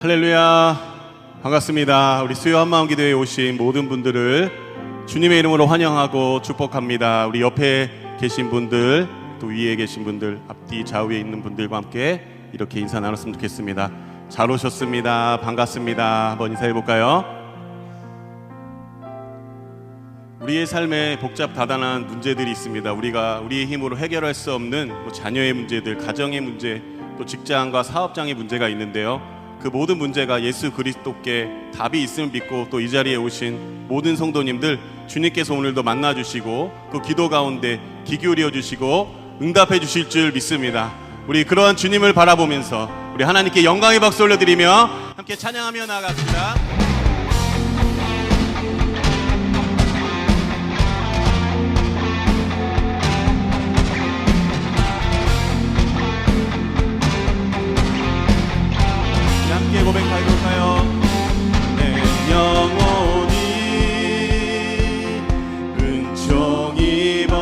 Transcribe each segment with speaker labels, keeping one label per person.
Speaker 1: 할렐루야, 반갑습니다. 우리 수요 한마음 기도회에 오신 모든 분들을 주님의 이름으로 환영하고 축복합니다. 우리 옆에 계신 분들, 또 위에 계신 분들, 앞뒤 좌우에 있는 분들과 함께 이렇게 인사 나눴으면 좋겠습니다. 잘 오셨습니다. 반갑습니다. 한번 인사해 볼까요? 우리의 삶에 복잡 다단한 문제들이 있습니다. 우리가 우리의 힘으로 해결할 수 없는 자녀의 문제들, 가정의 문제, 또 직장과 사업장의 문제가 있는데요. 그 모든 문제가 예수 그리스도께 답이 있음을 믿고 또 이 자리에 오신 모든 성도님들, 주님께서 오늘도 만나주시고 그 기도 가운데 귀 기울여 주시고 응답해 주실 줄 믿습니다. 우리 그러한 주님을 바라보면서 우리 하나님께 영광의 박수 올려드리며 함께 찬양하며 나아갑시다. 함께 고백해볼까요? 내 영혼이 은총 입어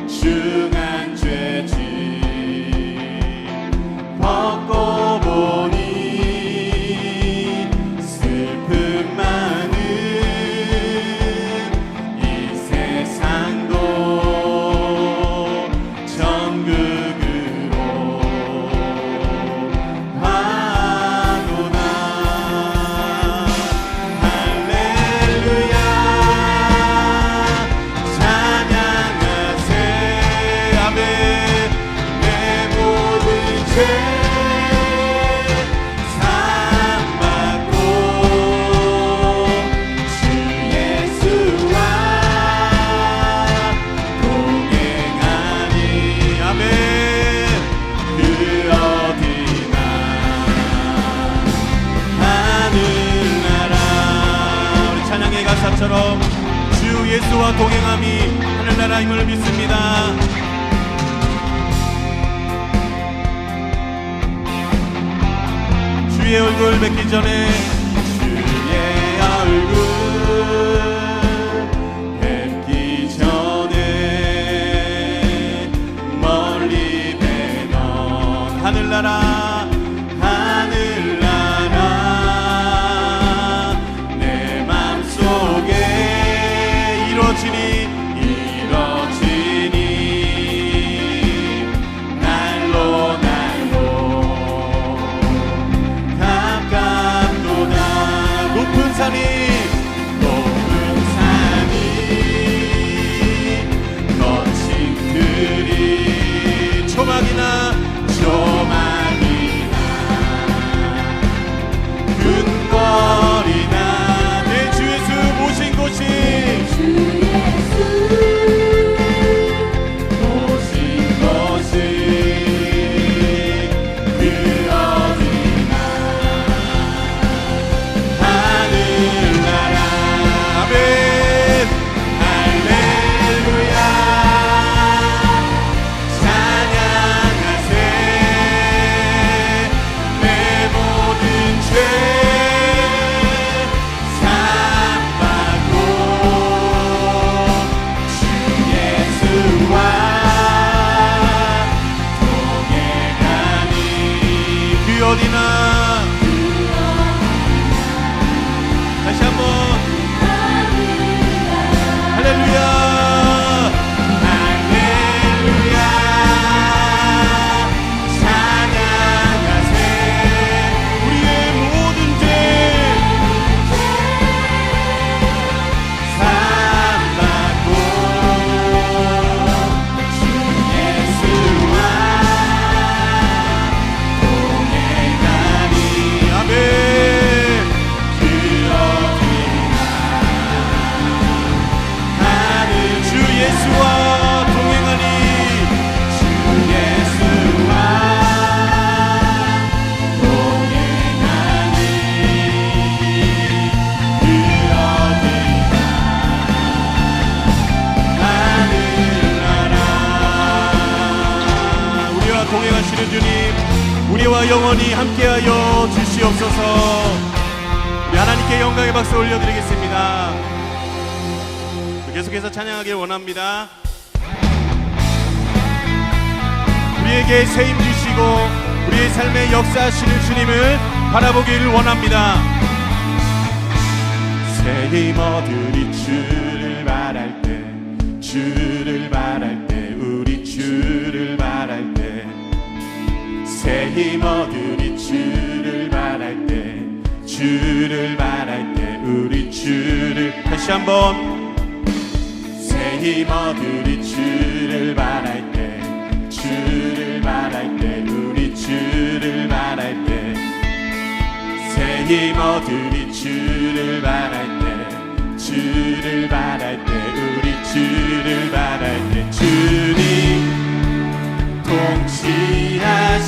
Speaker 1: 중한 죄짐 벗고 보니 슬픔 많은 이 세상도 천국으로 처럼 주 예수와 동행함이 하늘나라임을 믿습니다. 주의 얼굴 뵙기 전에 주의 얼굴 뵙기 전에 멀리 뵈던 하늘나라 날로 가깝도다. 높은 산이 거친 들이 조막이나 근거리나 내 주 예수 모신 곳이 다시 한번 할렐루야. 동행하시는 주님, 우리와 영원히 함께하여 주시옵소서. 우리 하나님께 영광의 박수 올려드리겠습니다. 계속해서 찬양하길 원합니다. 우리에게 새 힘 주시고 우리의 삶에 역사하시는 주님을 바라보기를 원합니다. 새 힘 얻으리 주를 바랄 때, 주를 바랄 때, 우리 주를 바랄 때, 새 힘 얻으리 주를 바랄 때, 주를 바랄 때, 우리 주를. 다시 한번. 새 힘 얻으리 주를 바랄 때, 주를 바랄 때, 우리 주를 바랄 때, 새 힘 얻으리 주를 바랄 때, 주를 바랄 때, 우리 주를 바랄 때, 주님 통치하시네.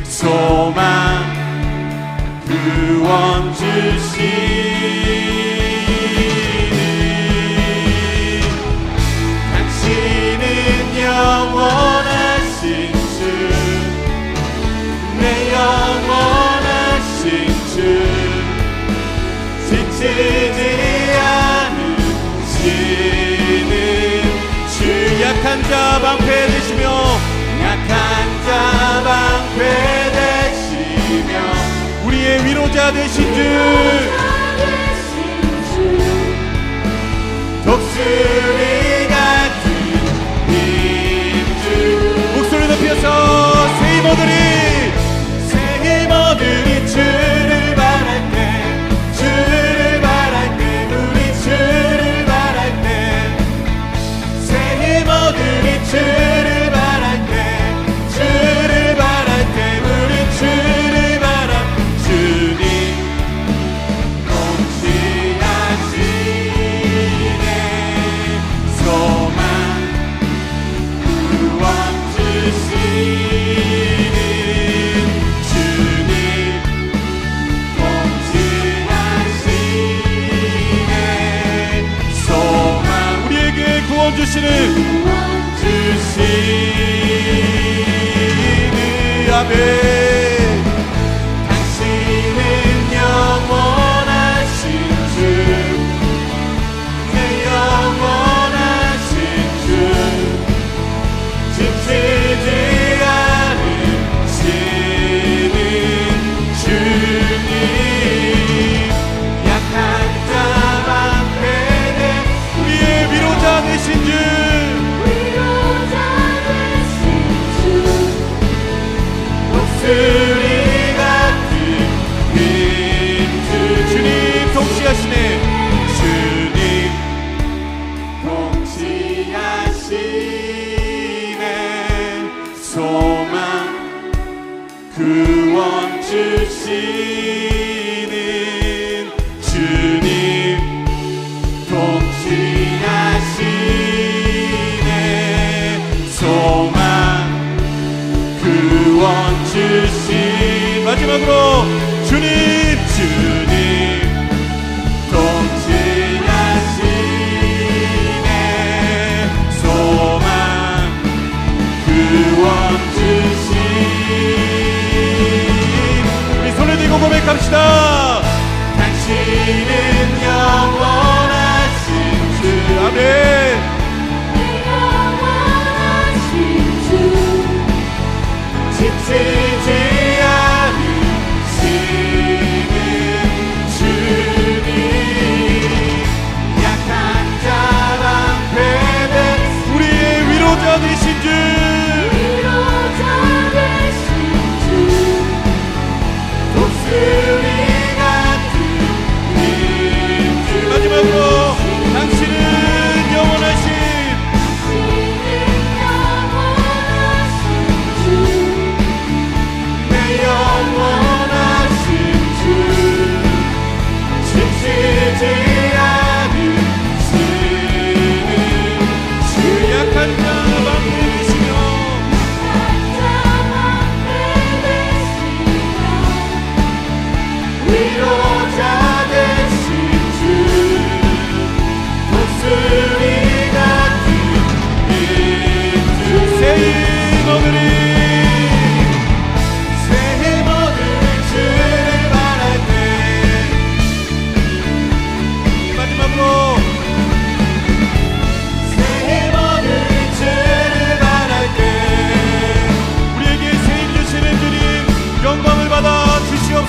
Speaker 1: 소망 구원 주시니 당신은 영원하신 주, 내 영원하신 주, 지치지 않으시는 주. 약한 자 방패 되시며, 약한 자 방패 되시며, 우리의 위로자 되신 주, 독수리 같은 힘주. 목소리 높여서 새 힘 얻으리, 새 힘 얻으리 주를 바랄 때, 주를 바랄 때, 우리 주를 바랄 때, 새 힘 얻으리 주를 바랄 때, 주를 바랄 때, 우리 주를 바랄. 주님 통치하시네. 소망 구원 주시는 주님 통치하시네. 소망 우리에게 구원 주시는 아멘. 당신은 영원하신 주, 내 영원하신 주, 지치지 않으시는 주님. 약한 자 방패, 우리의 위로자 되신 주, 독수리 같은 힘주. 주님 통치하시네. 주님 통치하시네. 소망 구원 주시는 주님 통치하시네. 소망 구원 주신. 마지막으로 주님, 주님 통치하시네. 소망 구원 주신. 우리 손을 들고 고백합시다. 당신은 영원하신 주. 아멘. 지치지 않으시는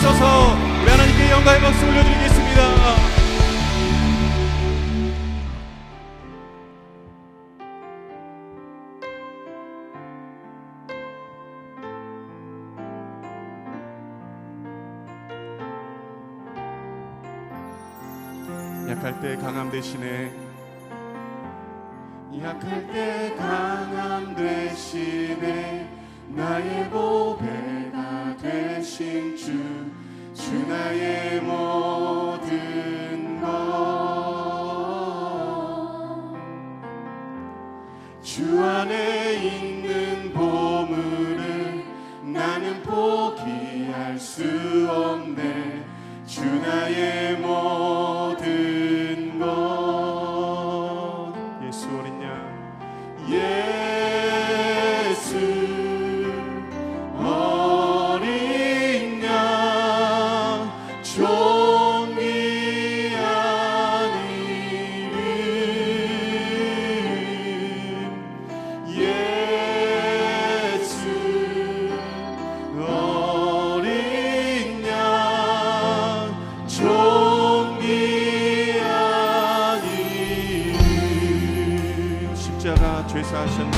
Speaker 1: 주옵소서. 우리 하나님께 영광의 박수 올려드리겠습니다. 약할 때 강함 대신에, 약할 때 강함 대신에 나의 보배가 되신 주 나의 모든 것. 주 안에 있는 보물을 나는 포기할 수 없네. 주 나의 모든 것. 예수 어린 양, 예수 어린 양, 존귀한 이름. 예수 어린 양, 존귀한 이름. 십자가 죄사하셨네.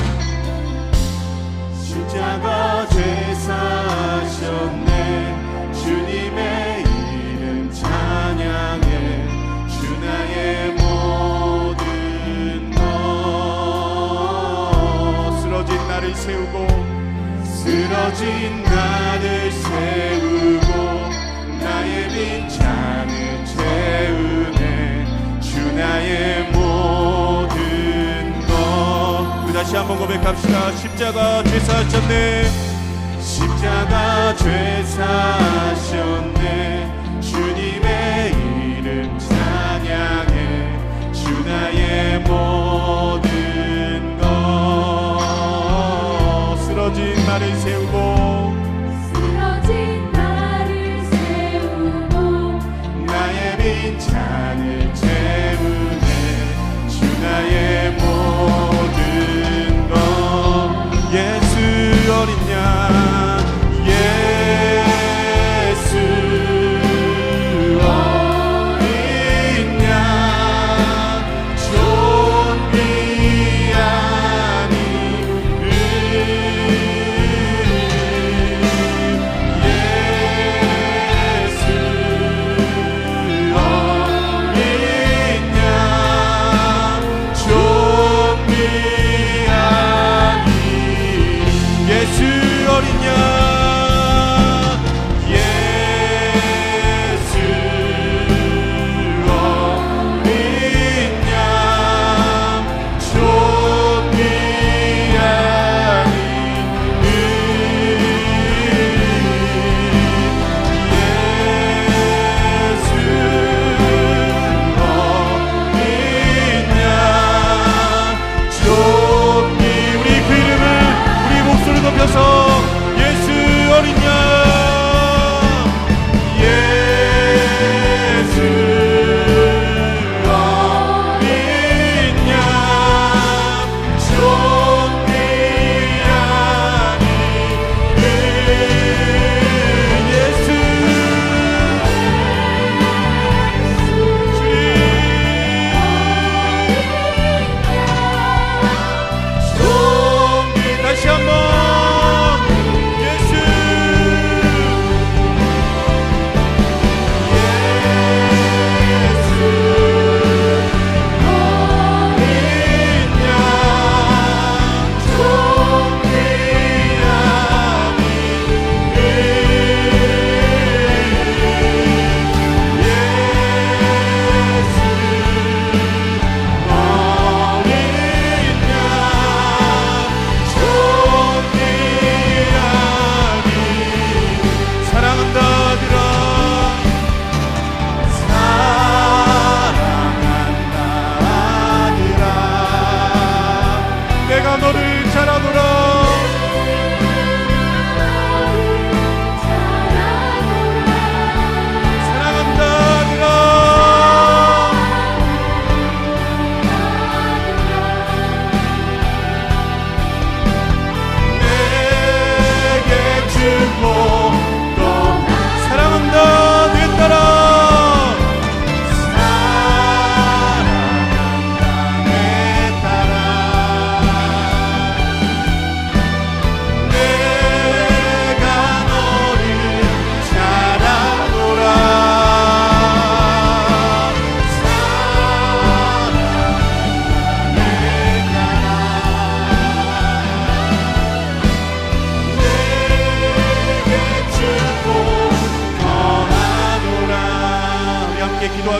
Speaker 1: 십자가 죄사하셨네. 주님의 이름 찬양해. 주 나의 모든 것. 쓰러진 나를 세우고, 쓰러진 나를 세우고 나의 빈잔을 채우네. 주 나의 모든 것. 우리 다시 한번 고백합시다. 십자가 죄사하셨네. 십자가 죄사하셨네. 주님의 이름 찬양해. 주 나의 모든 것. 쓰러진 나를 세우고,
Speaker 2: 쓰러진 나를 세우고
Speaker 1: 나의 빈잔을 채우네. 주 나의 모든 것. 예수 어린 양, 예수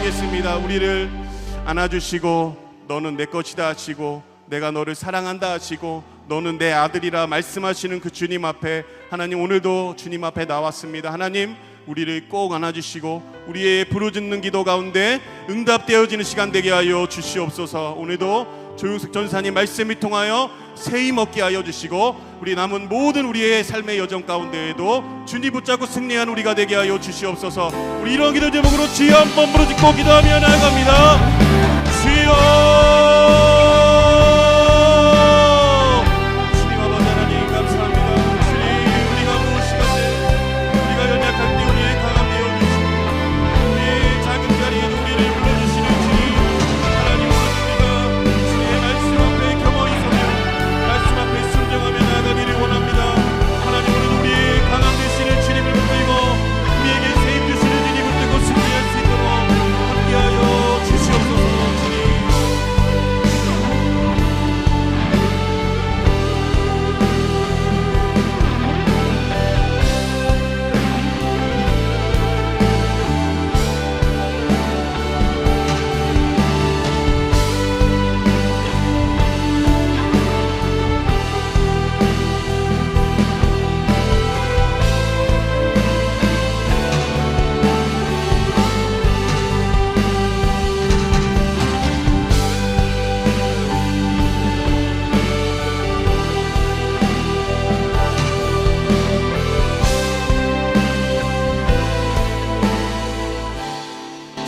Speaker 1: 기도하겠습니다. 우리를 안아주시고 너는 내 것이다 하시고 내가 너를 사랑한다 하시고 너는 내 아들이라 말씀하시는 그 주님 앞에 하나님 오늘도 주님 앞에 나왔습니다. 하나님 우리를 꼭 안아주시고 우리의 부르짖는 기도 가운데 응답되어지는 시간 되게 하여 주시옵소서. 오늘도 조용석 전사님 말씀을 통하여 새 힘 얻게 하여 주시고 우리 남은 모든 우리의 삶의 여정 가운데에도 주님 붙잡고 승리한 우리가 되게 하여 주시옵소서. 우리 이런 기도 제목으로 주여 한번 부르짖고 기도하며 나아갑니다. 주여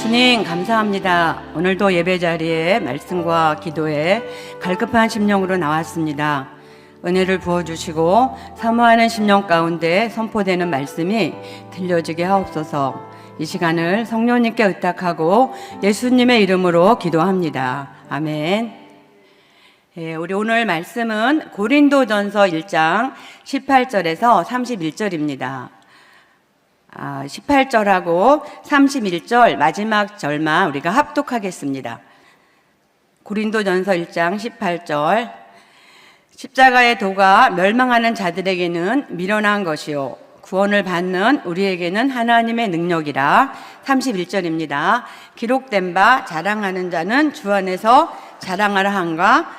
Speaker 3: 주님 감사합니다. 오늘도 예배 자리에 말씀과 기도에 갈급한 심령으로 나왔습니다. 은혜를 부어주시고 사모하는 심령 가운데 선포되는 말씀이 들려지게 하옵소서. 이 시간을 성령님께 의탁하고 예수님의 이름으로 기도합니다. 아멘. 우리 오늘 말씀은 고린도전서 1장 18절에서 31절입니다. 18절하고 31절 마지막 절만 우리가 합독하겠습니다. 고린도전서 1장 18절 십자가의 도가 멸망하는 자들에게는 미련한 것이요 구원을 받는 우리에게는 하나님의 능력이라. 31절입니다. 기록된 바 자랑하는 자는 주 안에서 자랑하라 함과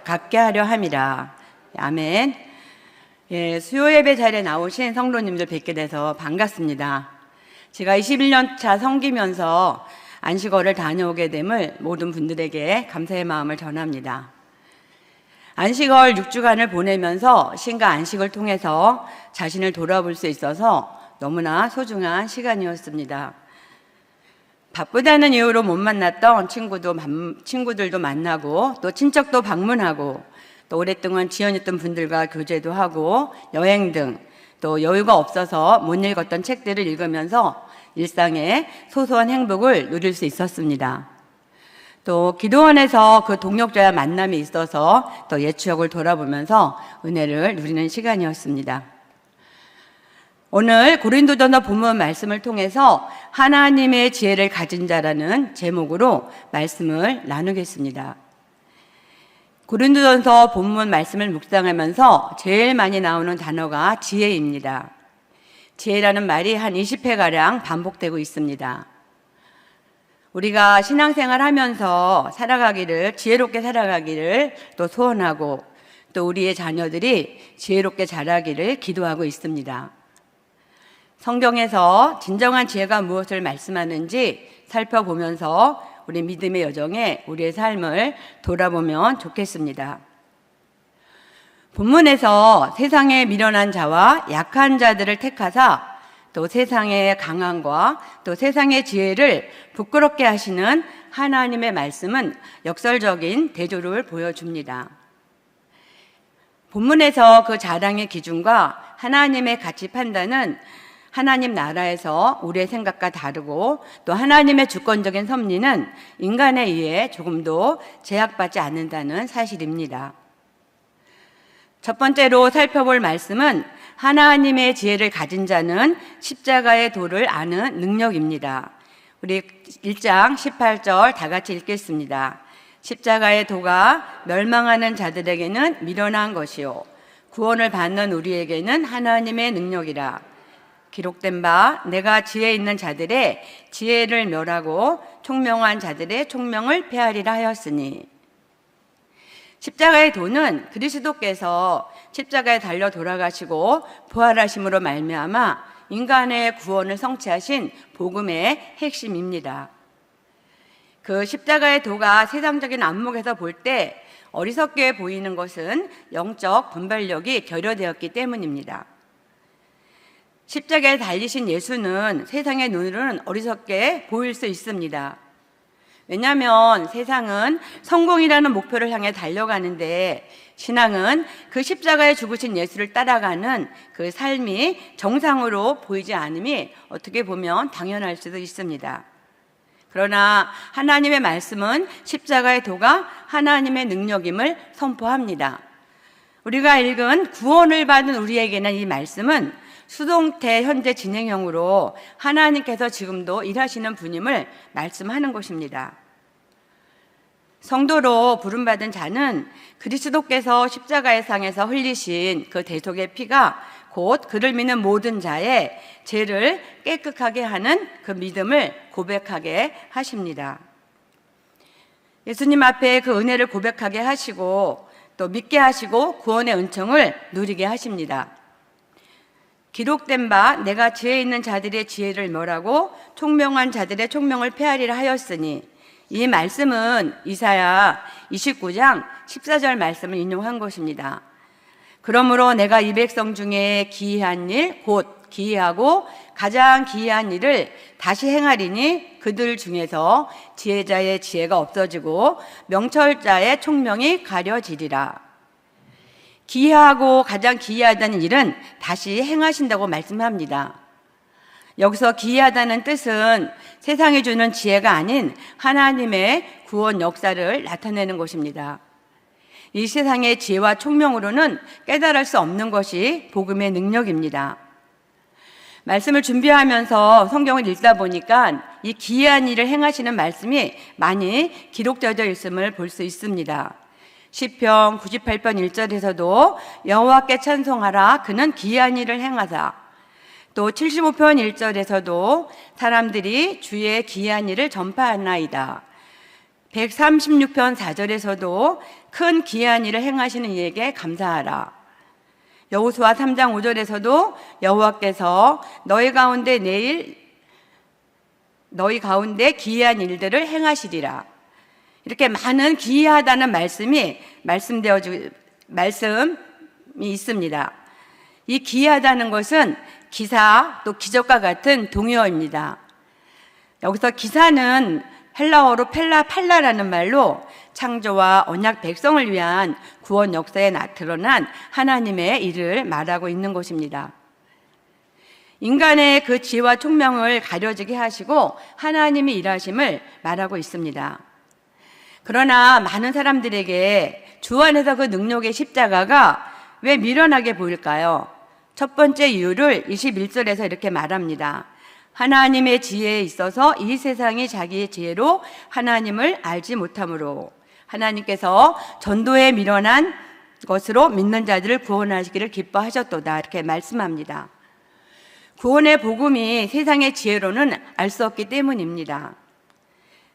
Speaker 3: 같게 하려 함이라. 아멘. 수요 예배 자리에 나오신 성도님들 뵙게 돼서 반갑습니다. 제가 21년 차 섬기면서 안식월을 다녀오게 됨을 모든 분들에게 감사의 마음을 전합니다. 안식월 6주간을 보내면서 신과 안식을 통해서 자신을 돌아볼 수 있어서 너무나 소중한 시간이었습니다. 바쁘다는 이유로 못 만났던 친구들도 만나고 또 친척도 방문하고 또 오랫동안 지연했던 분들과 교제도 하고 여행 등 또 여유가 없어서 못 읽었던 책들을 읽으면서 일상의 소소한 행복을 누릴 수 있었습니다. 또 기도원에서 그 동역자와 만남이 있어서 또 옛 추억을 돌아보면서 은혜를 누리는 시간이었습니다. 오늘 고린도전서 본문 말씀을 통해서 하나님의 지혜를 가진 자라는 제목으로 말씀을 나누겠습니다. 고린도전서 본문 말씀을 묵상하면서 제일 많이 나오는 단어가 지혜입니다. 지혜라는 말이 한 20회가량 반복되고 있습니다. 우리가 신앙생활 하면서 지혜롭게 살아가기를 또 소원하고 또 우리의 자녀들이 지혜롭게 자라기를 기도하고 있습니다. 성경에서 진정한 지혜가 무엇을 말씀하는지 살펴보면서 우리 믿음의 여정에 우리의 삶을 돌아보면 좋겠습니다. 본문에서 세상에 미련한 자와 약한 자들을 택하사 또 세상의 강함과 또 세상의 지혜를 부끄럽게 하시는 하나님의 말씀은 역설적인 대조를 보여줍니다. 본문에서 그 자랑의 기준과 하나님의 가치 판단은 하나님 나라에서 우리의 생각과 다르고 또 하나님의 주권적인 섭리는 인간에 의해 조금도 제약받지 않는다는 사실입니다. 첫 번째로 살펴볼 말씀은 하나님의 지혜를 가진 자는 십자가의 도를 아는 능력입니다. 우리 1장 18절 다 같이 읽겠습니다. 십자가의 도가 멸망하는 자들에게는 미련한 것이요 구원을 받는 우리에게는 하나님의 능력이라. 기록된 바 내가 지혜 있는 자들의 지혜를 멸하고 총명한 자들의 총명을 폐하리라 하였으니. 십자가의 도는 그리스도께서 십자가에 달려 돌아가시고 부활하심으로 말미암아 인간의 구원을 성취하신 복음의 핵심입니다. 그 십자가의 도가 세상적인 안목에서 볼 때 어리석게 보이는 것은 영적 분별력이 결여되었기 때문입니다. 십자가에 달리신 예수는 세상의 눈으로는 어리석게 보일 수 있습니다. 왜냐하면 세상은 성공이라는 목표를 향해 달려가는데 신앙은 그 십자가에 죽으신 예수를 따라가는 그 삶이 정상으로 보이지 않음이 어떻게 보면 당연할 수도 있습니다. 그러나 하나님의 말씀은 십자가의 도가 하나님의 능력임을 선포합니다. 우리가 읽은 구원을 받은 우리에게는 이 말씀은 수동태 현재 진행형으로 하나님께서 지금도 일하시는 분임을 말씀하는 것입니다. 성도로 부름받은 자는 그리스도께서 십자가의 상에서 흘리신 그 대속의 피가 곧 그를 믿는 모든 자의 죄를 깨끗하게 하는 그 믿음을 고백하게 하십니다. 예수님 앞에 그 은혜를 고백하게 하시고 또 믿게 하시고 구원의 은총을 누리게 하십니다. 기록된 바 내가 지혜 있는 자들의 지혜를 멸하고 총명한 자들의 총명을 폐하리라 하였으니, 이 말씀은 이사야 29장 14절 말씀을 인용한 것입니다. 그러므로 내가 이 백성 중에 기이한 일, 곧 기이하고 가장 기이한 일을 다시 행하리니 그들 중에서 지혜자의 지혜가 없어지고 명철자의 총명이 가려지리라. 기이하고 가장 기이하다는 일은 다시 행하신다고 말씀합니다. 여기서 기이하다는 뜻은 세상이 주는 지혜가 아닌 하나님의 구원 역사를 나타내는 것입니다. 이 세상의 지혜와 총명으로는 깨달을 수 없는 것이 복음의 능력입니다. 말씀을 준비하면서 성경을 읽다 보니까 이 기이한 일을 행하시는 말씀이 많이 기록되어 있음을 볼 수 있습니다. 시편 98편 1절에서도 여호와께 찬송하라 그는 기이한 일을 행하사, 또 75편 1절에서도 사람들이 주의 기이한 일을 전파하나이다. 136편 4절에서도 큰 기이한 일을 행하시는 이에게 감사하라. 여호수아 3장 5절에서도 여호와께서 너희 가운데 기이한 일들을 행하시리라. 이렇게 많은 기이하다는 말씀이 있습니다. 이 기이하다는 것은 기사 또 기적과 같은 동의어입니다. 여기서 기사는 헬라어로 팔라라는 말로 창조와 언약 백성을 위한 구원 역사에 드러난 하나님의 일을 말하고 있는 것입니다. 인간의 그 지혜와 총명을 가려지게 하시고 하나님이 일하심을 말하고 있습니다. 그러나 많은 사람들에게 주 안에서 그 능력의 십자가가 왜 미련하게 보일까요? 첫 번째 이유를 21절에서 이렇게 말합니다. 하나님의 지혜에 있어서 이 세상이 자기의 지혜로 하나님을 알지 못하므로 하나님께서 전도에 미련한 것으로 믿는 자들을 구원하시기를 기뻐하셨도다. 이렇게 말씀합니다. 구원의 복음이 세상의 지혜로는 알 수 없기 때문입니다.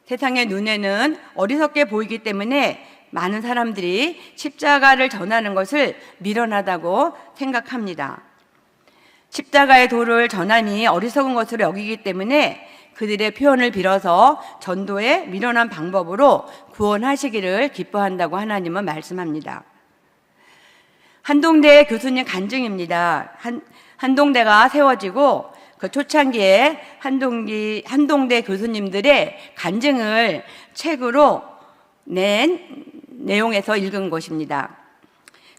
Speaker 3: 세상의 눈에는 어리석게 보이기 때문에 많은 사람들이 십자가를 전하는 것을 미련하다고 생각합니다. 십자가의 도를 전함이 어리석은 것으로 여기기 때문에 그들의 표현을 빌어서 전도의 미련한 방법으로 구원하시기를 기뻐한다고 하나님은 말씀합니다. 한동대 교수님 간증입니다. 한동대가 세워지고 그 초창기에 한동대 교수님들의 간증을 책으로 낸 내용에서 읽은 것입니다.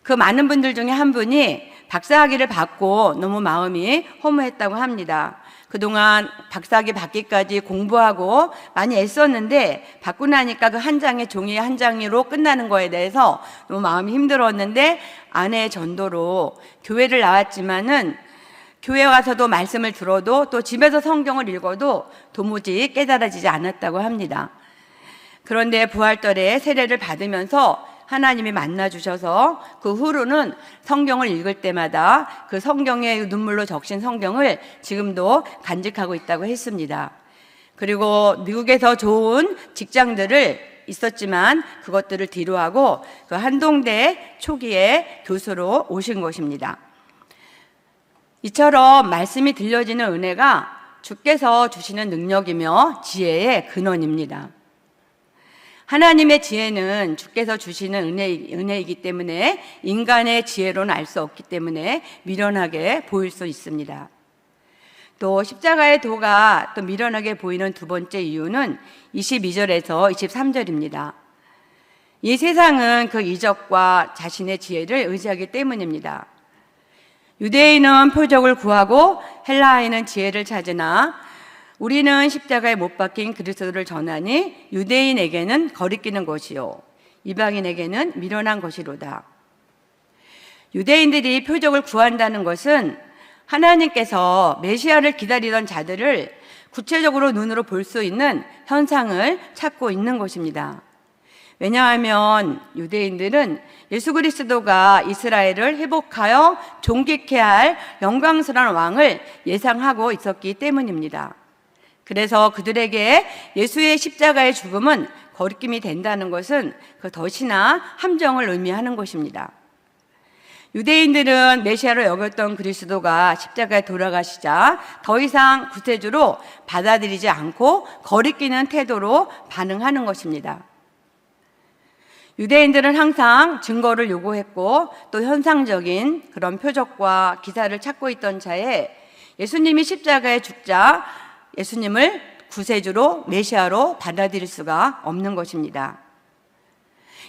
Speaker 3: 그 많은 분들 중에 한 분이 박사학위를 받고 너무 마음이 허무했다고 합니다. 그동안 박사학위 받기까지 공부하고 많이 애썼는데 받고 나니까 그 한 장의 종이 한 장으로 끝나는 거에 대해서 너무 마음이 힘들었는데 아내의 전도로 교회를 나왔지만은 교회 와서도 말씀을 들어도 또 집에서 성경을 읽어도 도무지 깨달아지지 않았다고 합니다. 그런데 부활절에 세례를 받으면서 하나님이 만나주셔서 그 후로는 성경을 읽을 때마다 그 성경에 눈물로 적신 성경을 지금도 간직하고 있다고 했습니다. 그리고 미국에서 좋은 직장들을 있었지만 그것들을 뒤로하고 그 한동대 초기에 교수로 오신 것입니다. 이처럼 말씀이 들려지는 은혜가 주께서 주시는 능력이며 지혜의 근원입니다. 하나님의 지혜는 주께서 주시는 은혜이기 때문에 인간의 지혜로는 알 수 없기 때문에 미련하게 보일 수 있습니다. 또 십자가의 도가 또 미련하게 보이는 두 번째 이유는 22절에서 23절입니다. 이 세상은 그 이적과 자신의 지혜를 의지하기 때문입니다. 유대인은 표적을 구하고 헬라인은 지혜를 찾으나 우리는 십자가에 못 박힌 그리스도를 전하니 유대인에게는 거리끼는 것이요 이방인에게는 미련한 것이로다. 유대인들이 표적을 구한다는 것은 하나님께서 메시아를 기다리던 자들을 구체적으로 눈으로 볼 수 있는 현상을 찾고 있는 것입니다. 왜냐하면 유대인들은 예수 그리스도가 이스라엘을 회복하여 존귀케 할 영광스러운 왕을 예상하고 있었기 때문입니다. 그래서 그들에게 예수의 십자가의 죽음은 거리낌이 된다는 것은 그 덫이나 함정을 의미하는 것입니다. 유대인들은 메시아로 여겼던 그리스도가 십자가에 돌아가시자 더 이상 구세주로 받아들이지 않고 거리끼는 태도로 반응하는 것입니다. 유대인들은 항상 증거를 요구했고 또 현상적인 그런 표적과 기사를 찾고 있던 차에 예수님이 십자가에 죽자 예수님을 구세주로 메시아로 받아들일 수가 없는 것입니다.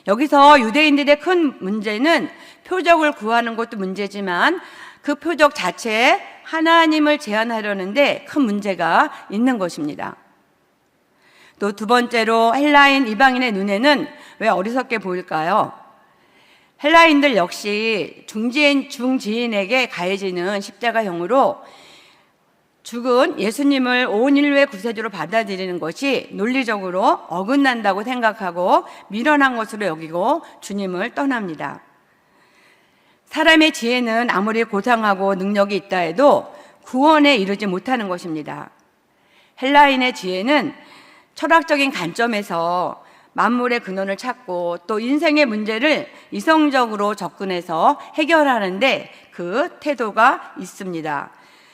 Speaker 3: 여기서 유대인들의 큰 문제는 표적을 구하는 것도 문제지만 그 표적 자체에 하나님을 제한하려는데 큰 문제가 있는 것입니다. 또 두 번째로 헬라인 이방인의 눈에는 왜 어리석게 보일까요? 헬라인들 역시 중지인에게 가해지는 십자가형으로 죽은 예수님을 온 인류의 구세주로 받아들이는 것이 논리적으로 어긋난다고 생각하고 미련한 것으로 여기고 주님을 떠납니다. 사람의 지혜는 아무리 고상하고 능력이 있다 해도 구원에 이르지 못하는 것입니다. 헬라인의 지혜는 철학적인 관점에서 만물의 근원을 찾고 또 인생의 문제를 이성적으로 접근해서 해결하는데 그 태도가 있습니다.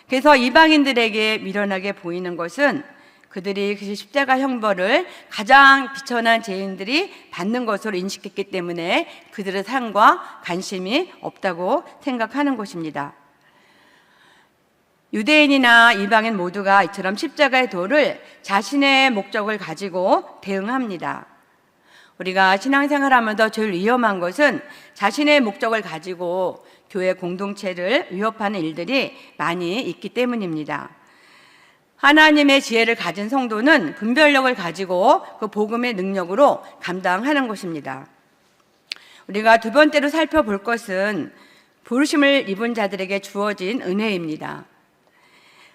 Speaker 3: 그래서 이방인들에게 미련하게 보이는 것은 그들이 그 십자가 형벌을 가장 비천한 죄인들이 받는 것으로 인식했기 때문에 그들의 삶과 관심이 없다고 생각하는 것입니다. 유대인이나 이방인 모두가 이처럼 십자가의 도를 자신의 목적을 가지고 대응합니다. 우리가 신앙생활하면서 제일 위험한 것은 자신의 목적을 가지고 교회 공동체를 위협하는 일들이 많이 있기 때문입니다. 하나님의 지혜를 가진 성도는 분별력을 가지고 그 복음의 능력으로 감당하는 것입니다. 우리가 두 번째로 살펴볼 것은 부르심을 입은 자들에게 주어진 은혜입니다.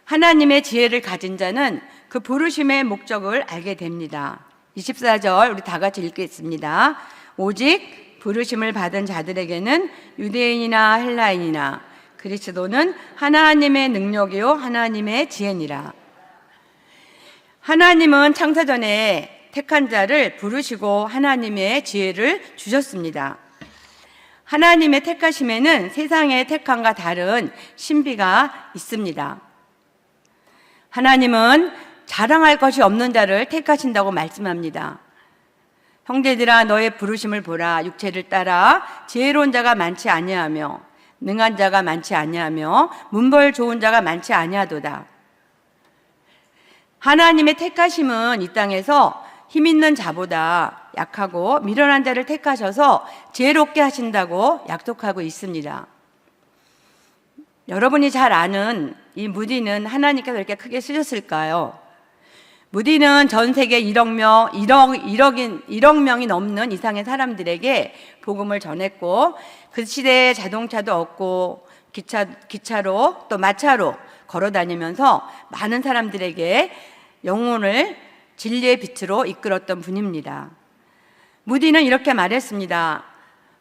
Speaker 3: 하나님의 지혜를 가진 자는 그 부르심의 목적을 알게 됩니다. 24절 우리 다 같이 읽겠습니다. 오직 부르심을 받은 자들에게는 유대인이나 헬라인이나 그리스도는 하나님의 능력이요 하나님의 지혜니라. 하나님은 창세전에 택한 자를 부르시고 하나님의 지혜를 주셨습니다. 하나님의 택하심에는 세상의 택함과 다른 신비가 있습니다. 하나님은 자랑할 것이 없는 자를 택하신다고 말씀합니다. 형제들아 너의 부르심을 보라. 육체를 따라 지혜로운 자가 많지 아니하며 능한 자가 많지 아니하며 문벌 좋은 자가 많지 아니하도다. 하나님의 택하심은 이 땅에서 힘 있는 자보다 약하고 미련한 자를 택하셔서 지혜롭게 하신다고 약속하고 있습니다. 여러분이 잘 아는 이 무디는 하나님께서 이렇게 크게 쓰셨을까요? 무디는 전 세계 1억 명이 넘는 이상의 사람들에게 복음을 전했고 그 시대에 자동차도 없고 기차로 또 마차로 걸어 다니면서 많은 사람들에게 영혼을 진리의 빛으로 이끌었던 분입니다. 무디는 이렇게 말했습니다.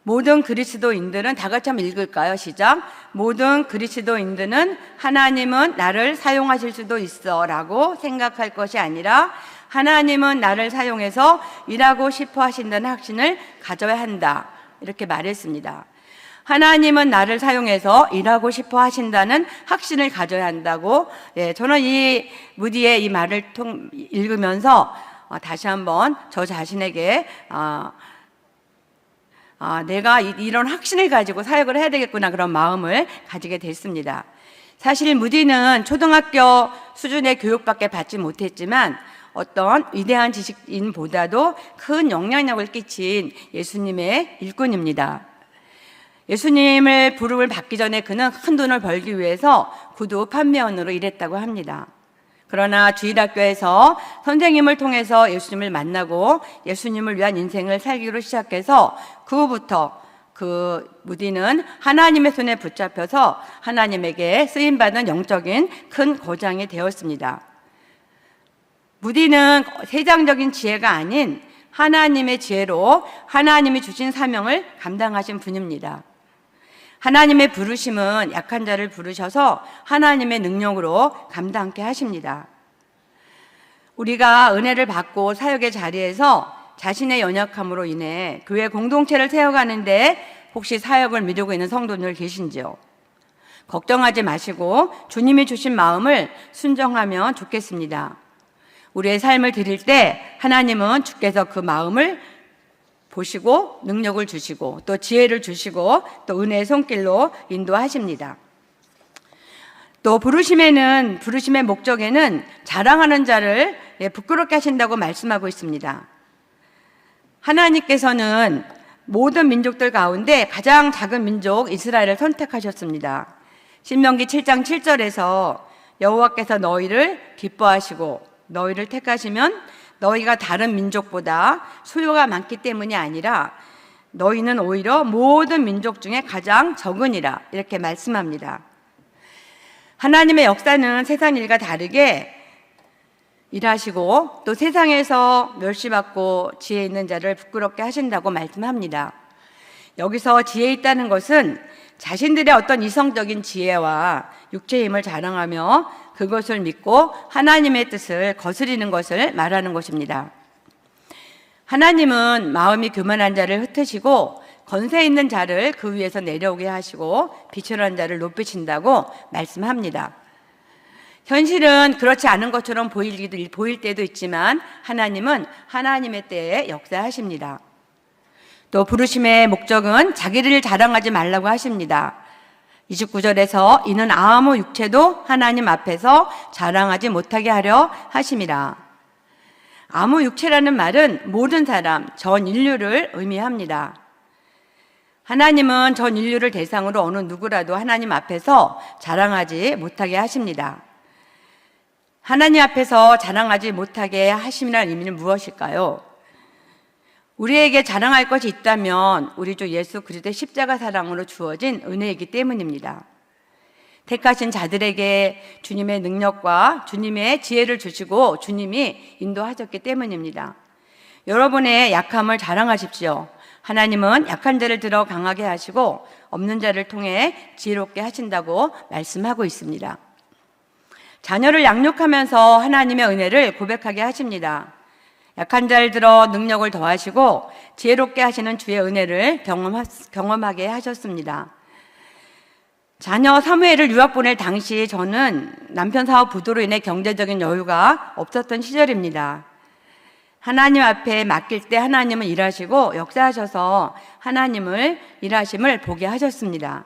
Speaker 3: 모든 그리스도인들은 다 같이 한번 읽을까요? 시작. 모든 그리스도인들은 하나님은 나를 사용하실 수도 있어 라고 생각할 것이 아니라 하나님은 나를 사용해서 일하고 싶어 하신다는 확신을 가져야 한다. 이렇게 말했습니다. 하나님은 나를 사용해서 일하고 싶어 하신다는 확신을 가져야 한다고, 저는 이 무디의 이 말을 읽으면서 다시 한번 저 자신에게 내가 이런 확신을 가지고 사역을 해야 되겠구나, 그런 마음을 가지게 됐습니다. 사실 무디는 초등학교 수준의 교육밖에 받지 못했지만 어떤 위대한 지식인보다도 큰 영향력을 끼친 예수님의 일꾼입니다. 예수님을 부름을 받기 전에 그는 큰 돈을 벌기 위해서 구두 판매원으로 일했다고 합니다. 그러나 주일학교에서 선생님을 통해서 예수님을 만나고 예수님을 위한 인생을 살기로 시작해서 그 후부터 무디는 하나님의 손에 붙잡혀서 하나님에게 쓰임받은 영적인 큰 거장이 되었습니다. 무디는 세상적인 지혜가 아닌 하나님의 지혜로 하나님이 주신 사명을 감당하신 분입니다. 하나님의 부르심은 약한 자를 부르셔서 하나님의 능력으로 감당케 하십니다. 우리가 은혜를 받고 사역의 자리에서 자신의 연약함으로 인해 교회 공동체를 세워가는데 혹시 사역을 미루고 있는 성도들 계신지요? 걱정하지 마시고 주님이 주신 마음을 순종하면 좋겠습니다. 우리의 삶을 드릴 때 하나님은 주께서 그 마음을 보시고 능력을 주시고 또 지혜를 주시고 또 은혜의 손길로 인도하십니다. 또 부르심의 목적에는 자랑하는 자를 부끄럽게 하신다고 말씀하고 있습니다. 하나님께서는 모든 민족들 가운데 가장 작은 민족 이스라엘을 선택하셨습니다. 신명기 7장 7절에서 여호와께서 너희를 기뻐하시고 너희를 택하시면 너희가 다른 민족보다 수요가 많기 때문이 아니라 너희는 오히려 모든 민족 중에 가장 적으니라, 이렇게 말씀합니다. 하나님의 역사는 세상 일과 다르게 일하시고 또 세상에서 멸시받고 지혜 있는 자를 부끄럽게 하신다고 말씀합니다. 여기서 지혜 있다는 것은 자신들의 어떤 이성적인 지혜와 육체의 힘을 자랑하며 그것을 믿고 하나님의 뜻을 거스리는 것을 말하는 것입니다. 하나님은 마음이 교만한 자를 흩으시고 권세 있는 자를 그 위에서 내려오게 하시고 비천한 자를 높이신다고 말씀합니다. 현실은 그렇지 않은 것처럼 보일 때도 있지만 하나님은 하나님의 때에 역사하십니다. 또 부르심의 목적은 자기를 자랑하지 말라고 하십니다. 29절에서 이는 아무 육체도 하나님 앞에서 자랑하지 못하게 하려 하심이라. 아무 육체라는 말은 모든 사람, 전 인류를 의미합니다. 하나님은 전 인류를 대상으로 어느 누구라도 하나님 앞에서 자랑하지 못하게 하십니다. 하나님 앞에서 자랑하지 못하게 하심이라는 의미는 무엇일까요? 우리에게 자랑할 것이 있다면 우리 주 예수 그리스도의 십자가 사랑으로 주어진 은혜이기 때문입니다. 택하신 자들에게 주님의 능력과 주님의 지혜를 주시고 주님이 인도하셨기 때문입니다. 여러분의 약함을 자랑하십시오. 하나님은 약한 자를 들어 강하게 하시고 없는 자를 통해 지혜롭게 하신다고 말씀하고 있습니다. 자녀를 양육하면서 하나님의 은혜를 고백하게 하십니다. 약한 자를 들어 능력을 더하시고 지혜롭게 하시는 주의 은혜를 경험하게 하셨습니다. 자녀 사무엘을 유학 보낼 당시 저는 남편 사업 부도로 인해 경제적인 여유가 없었던 시절입니다. 하나님 앞에 맡길 때 하나님은 일하시고 역사하셔서 하나님을 일하심을 보게 하셨습니다.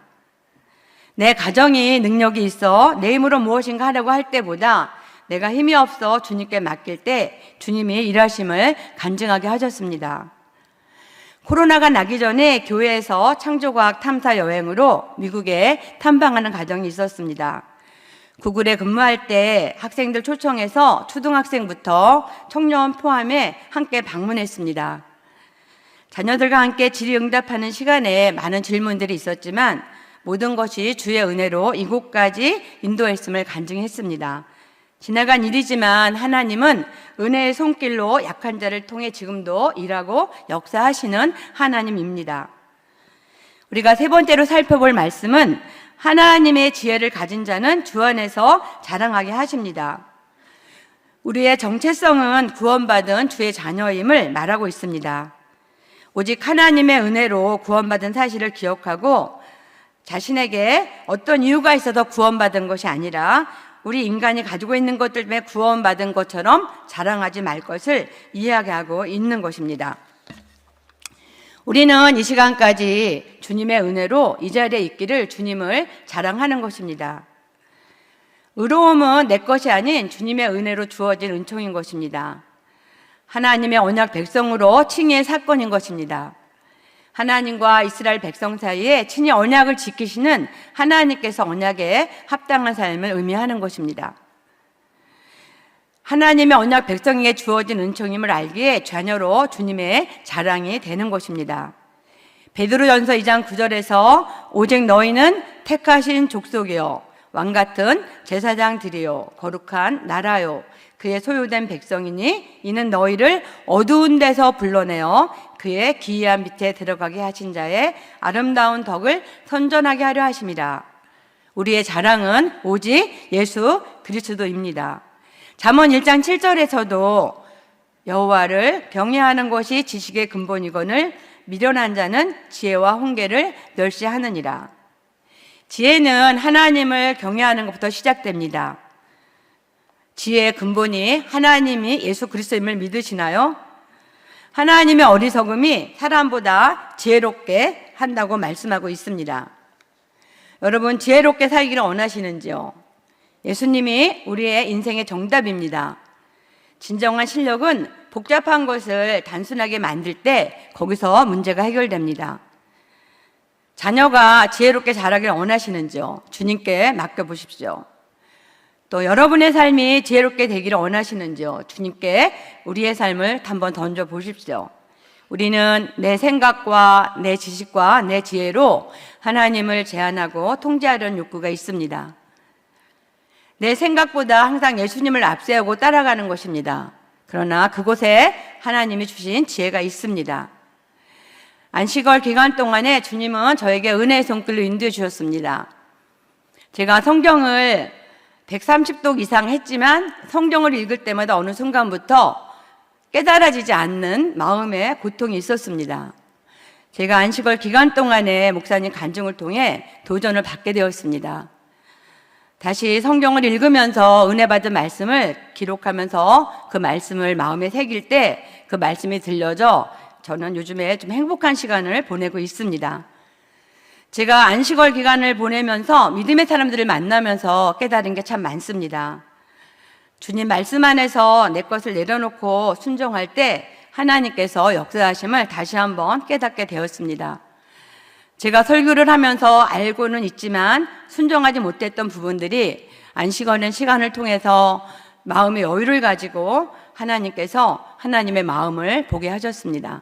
Speaker 3: 내 가정이 능력이 있어 내 힘으로 무엇인가 하려고 할 때보다 내가 힘이 없어 주님께 맡길 때 주님이 일하심을 간증하게 하셨습니다. 코로나가 나기 전에 교회에서 창조과학 탐사 여행으로 미국에 탐방하는 과정이 있었습니다. 구글에 근무할 때 학생들 초청해서 초등학생부터 청년 포함해 함께 방문했습니다. 자녀들과 함께 질의응답하는 시간에 많은 질문들이 있었지만 모든 것이 주의 은혜로 이곳까지 인도했음을 간증했습니다. 지나간 일이지만 하나님은 은혜의 손길로 약한 자를 통해 지금도 일하고 역사하시는 하나님입니다. 우리가 세 번째로 살펴볼 말씀은 하나님의 지혜를 가진 자는 주 안에서 자랑하게 하십니다. 우리의 정체성은 구원받은 주의 자녀임을 말하고 있습니다. 오직 하나님의 은혜로 구원받은 사실을 기억하고 자신에게 어떤 이유가 있어서 구원받은 것이 아니라 우리 인간이 가지고 있는 것들 때문에 구원받은 것처럼 자랑하지 말 것을 이해하게 하고 있는 것입니다. 우리는 이 시간까지 주님의 은혜로 이 자리에 있기를 주님을 자랑하는 것입니다. 의로움은 내 것이 아닌 주님의 은혜로 주어진 은총인 것입니다. 하나님의 언약 백성으로 칭의의 사건인 것입니다. 하나님과 이스라엘 백성 사이에 친히 언약을 지키시는 하나님께서 언약에 합당한 삶을 의미하는 것입니다. 하나님의 언약 백성에게 주어진 은총임을 알기에 자녀로 주님의 자랑이 되는 것입니다. 베드로전서 2장 9절에서 오직 너희는 택하신 족속이요 왕같은 제사장들이요 거룩한 나라요 그의 소유된 백성이니 이는 너희를 어두운 데서 불러내어 그의 기이한 밑에 들어가게 하신 자의 아름다운 덕을 선전하게 하려 하심이라. 우리의 자랑은 오직 예수 그리스도입니다. 잠언 1장 7절에서도 여호와를 경외하는 것이 지식의 근본이거늘 미련한 자는 지혜와 훈계를 멸시하느니라. 지혜는 하나님을 경외하는 것부터 시작됩니다. 지혜의 근본이 하나님이 예수 그리스도임을 믿으시나요? 하나님의 어리석음이 사람보다 지혜롭게 한다고 말씀하고 있습니다. 여러분, 지혜롭게 살기를 원하시는지요? 예수님이 우리의 인생의 정답입니다. 진정한 실력은 복잡한 것을 단순하게 만들 때 거기서 문제가 해결됩니다. 자녀가 지혜롭게 자라길 원하시는지요? 주님께 맡겨보십시오. 또 여러분의 삶이 지혜롭게 되기를 원하시는지요? 주님께 우리의 삶을 한번 던져보십시오. 우리는 내 생각과 내 지식과 내 지혜로 하나님을 제한하고 통제하려는 욕구가 있습니다. 내 생각보다 항상 예수님을 앞세우고 따라가는 것입니다. 그러나 그곳에 하나님이 주신 지혜가 있습니다. 안식월 기간 동안에 주님은 저에게 은혜의 손길로 인도해 주셨습니다. 제가 성경을 130독 이상 했지만 성경을 읽을 때마다 어느 순간부터 깨달아지지 않는 마음의 고통이 있었습니다. 제가 안식월 기간 동안에 목사님 간증을 통해 도전을 받게 되었습니다. 다시 성경을 읽으면서 은혜 받은 말씀을 기록하면서 그 말씀을 마음에 새길 때 그 말씀이 들려져 저는 요즘에 좀 행복한 시간을 보내고 있습니다. 제가 안식월 기간을 보내면서 믿음의 사람들을 만나면서 깨달은 게 참 많습니다. 주님 말씀 안에서 내 것을 내려놓고 순종할 때 하나님께서 역사하심을 다시 한번 깨닫게 되었습니다. 제가 설교를 하면서 알고는 있지만 순종하지 못했던 부분들이 안식월의 시간을 통해서 마음의 여유를 가지고 하나님께서 하나님의 마음을 보게 하셨습니다.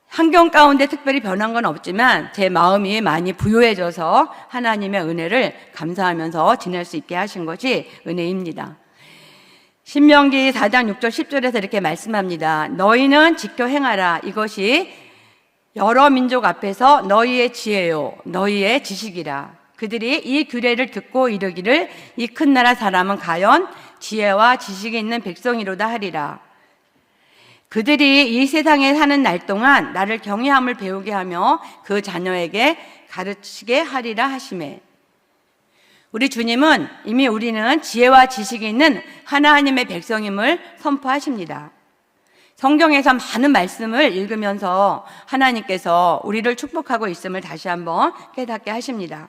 Speaker 3: 환경 가운데 특별히 변한 건 없지만 제 마음이 많이 부요해져서 하나님의 은혜를 감사하면서 지낼 수 있게 하신 것이 은혜입니다. 신명기 4장 6절 10절에서 이렇게 말씀합니다. 너희는 지켜 행하라. 이것이 여러 민족 앞에서 너희의 지혜요 너희의 지식이라. 그들이 이 규례를 듣고 이르기를 이 큰 나라 사람은 과연 지혜와 지식이 있는 백성이로다 하리라. 그들이 이 세상에 사는 날 동안 나를 경외함을 배우게 하며 그 자녀에게 가르치게 하리라 하시매. 우리 주님은 이미 우리는 지혜와 지식이 있는 하나님의 백성임을 선포하십니다. 성경에서 많은 말씀을 읽으면서 하나님께서 우리를 축복하고 있음을 다시 한번 깨닫게 하십니다.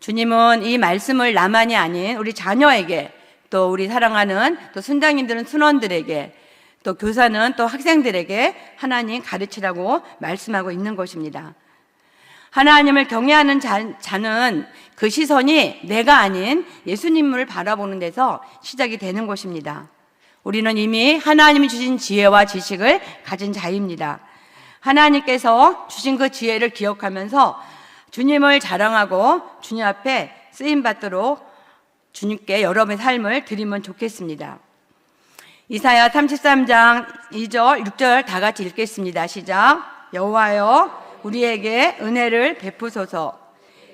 Speaker 3: 주님은 이 말씀을 나만이 아닌 우리 자녀에게, 또 우리 사랑하는 또 순장님들은 순원들에게, 또 교사는 또 학생들에게 하나님 가르치라고 말씀하고 있는 것입니다. 하나님을 경외하는 자는 그 시선이 내가 아닌 예수님을 바라보는 데서 시작이 되는 것입니다. 우리는 이미 하나님이 주신 지혜와 지식을 가진 자입니다. 하나님께서 주신 그 지혜를 기억하면서 주님을 자랑하고 주님 앞에 쓰임받도록 주님께 여러분의 삶을 드리면 좋겠습니다. 이사야 33장 2절, 6절 다 같이 읽겠습니다. 시작. 여호와여 우리에게 은혜를 베푸소서.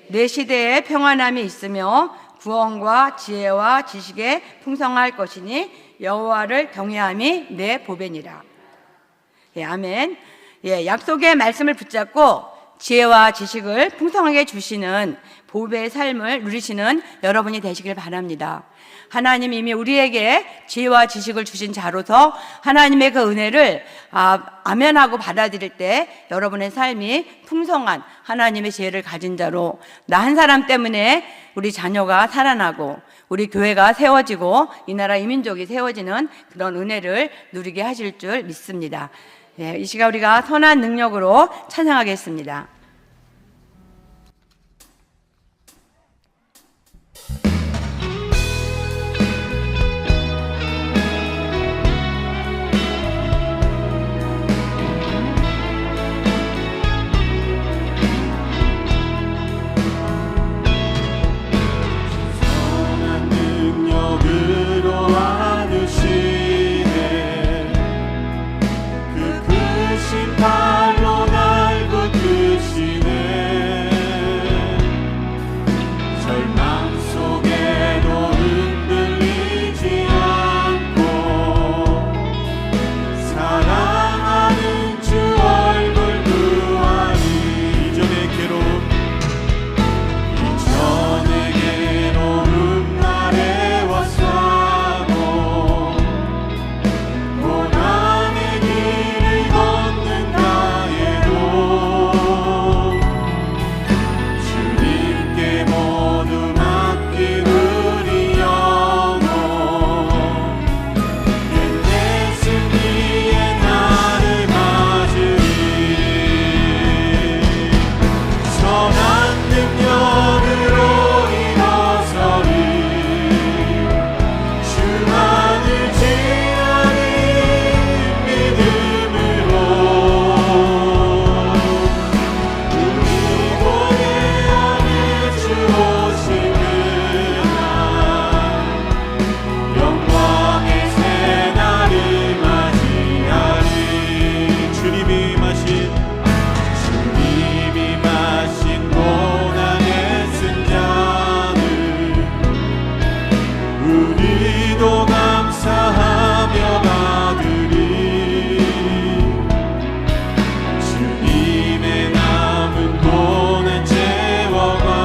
Speaker 3: 내 시대에 평안함이 있으며 구원과 지혜와 지식에 풍성할 것이니 여호와를 경외함이 내 보배니라. 예, 아멘. 예, 약속의 말씀을 붙잡고 지혜와 지식을 풍성하게 주시는 보배의 삶을 누리시는 여러분이 되시길 바랍니다. 하나님이 이미 우리에게 지혜와 지식을 주신 자로서 하나님의 그 은혜를 아멘하고 받아들일 때 여러분의 삶이 풍성한 하나님의 지혜를 가진 자로, 나 한 사람 때문에 우리 자녀가 살아나고 우리 교회가 세워지고 이 나라 이 민족이 세워지는 그런 은혜를 누리게 하실 줄 믿습니다. 예, 이 시간 우리가 선한 능력으로 찬양하겠습니다.
Speaker 1: 발로 날 붙드시네. 절망 속에도 흔들리지 않고 사랑하는 주 얼굴 구하리. 이전의 괴로움 나래 왔사고 고난의 길을 걷는다 해도 주님께 모두 맡긴 우리 영혼 끝내 승리의 날을 맞으리. 선한 능력으로 일어서리. 주만을 지향이 믿음으로 우리 고뇌 안에 주 오신 그날 영광의 새날을 맞이하리. 주님이 마신 고난의 승잔을 우리도 감사하며 받으리. 주님의 남은 고난 채워가며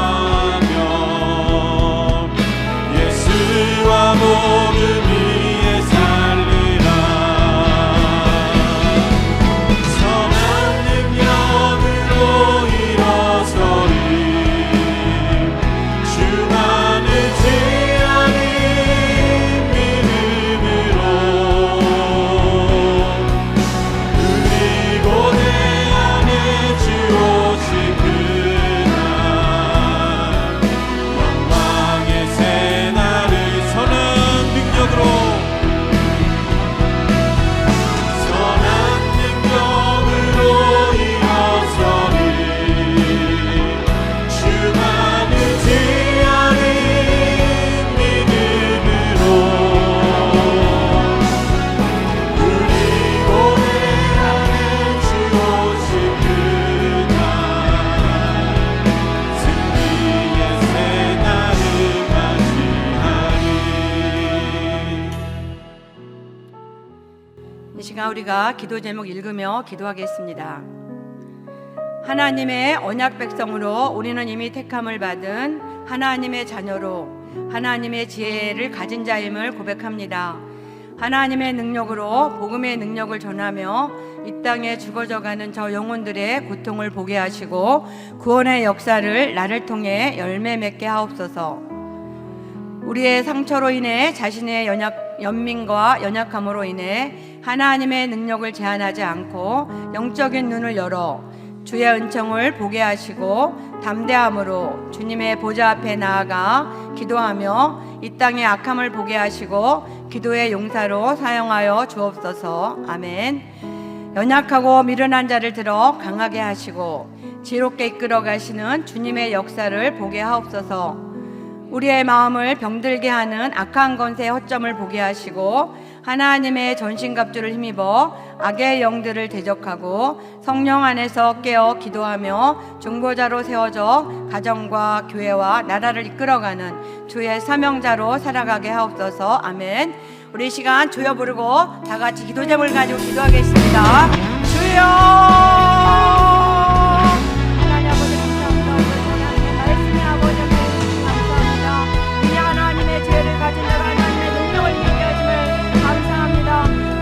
Speaker 1: 예수와 복음 위에 살리라. 선한 능력으로 일어서리. 주만을 지향이 믿음으로 우리 고뇌 안에 주 오신 그날 영광의 새날을 선한 능력으로 일어서리. 주만을 지향이 믿음으로 우리 고뇌 안에 주 오신 그날 승리의 새날을 맞이하리.
Speaker 3: 이 시간 우리가 기도 제목 읽으며 기도하겠습니다. 하나님의 언약 백성으로 우리는 이미 택함을 받은 하나님의 자녀로 하나님의 지혜를 가진 자임을 고백합니다. 하나님의 능력으로 복음의 능력을 전하며 이 땅에 죽어져가는 저 영혼들의 고통을 보게 하시고 구원의 역사를 나를 통해 열매 맺게 하옵소서. 우리의 상처로 인해 자신의 연민과 연약함으로 인해 하나님의 능력을 제한하지 않고 영적인 눈을 열어 주의 은총을 보게 하시고 담대함으로 주님의 보좌 앞에 나아가 기도하며 이 땅의 악함을 보게 하시고 기도의 용사로 사용하여 주옵소서. 아멘. 연약하고 미련한 자를 들어 강하게 하시고 지혜롭게 이끌어 가시는 주님의 역사를 보게 하옵소서. 우리의 마음을 병들게 하는 악한 권세의 허점을 보게 하시고 하나님의 전신갑주를 힘입어 악의 영들을 대적하고 성령 안에서 깨어 기도하며 중보자로 세워져 가정과 교회와 나라를 이끌어가는 주의 사명자로 살아가게 하옵소서. 아멘. 우리 이 시간 주여 부르고 다 같이 기도 제목을 가지고 기도하겠습니다. 주여! 하나님 아버지 감사합니다. 하나님의 말씀의 아버지 감사합니다. 이 하나님의 죄를 가진 자가 하나님의 능력을 이기게 하심을 감사합니다.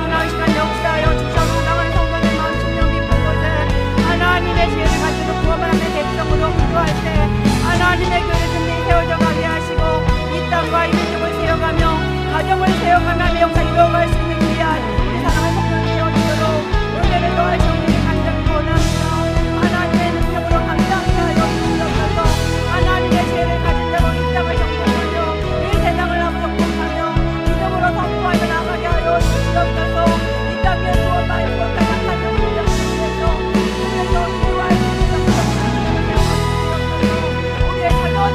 Speaker 3: 하나님 시간 역사하여 주셔서 나가는 성도들 마음 심령 깊은 곳에 하나님의 죄를 가지고 구원받는 백성으로 기도할 때 하나님의 교회 승리 세워져 가게 하시고 이 땅과 이 민족을 세워가며 가정을 세워가며 역사 이루어갈 수 있는 귀한 우리 사랑하는 성도들 되어주도록 은혜를 더하시옵기를 간절히 원합니다. 하나님의 능력으로 감당하여 주시옵소서. 하나님의 죄를 가진 자로 이 땅을 정복하며 이 세상을 정복하며 믿음으로 선포하여 나가게 하여 주시옵소서. 이 땅에 구원받지 못한 가정을 위해서 그래서 기도할 수 있는 우리의 자녀들을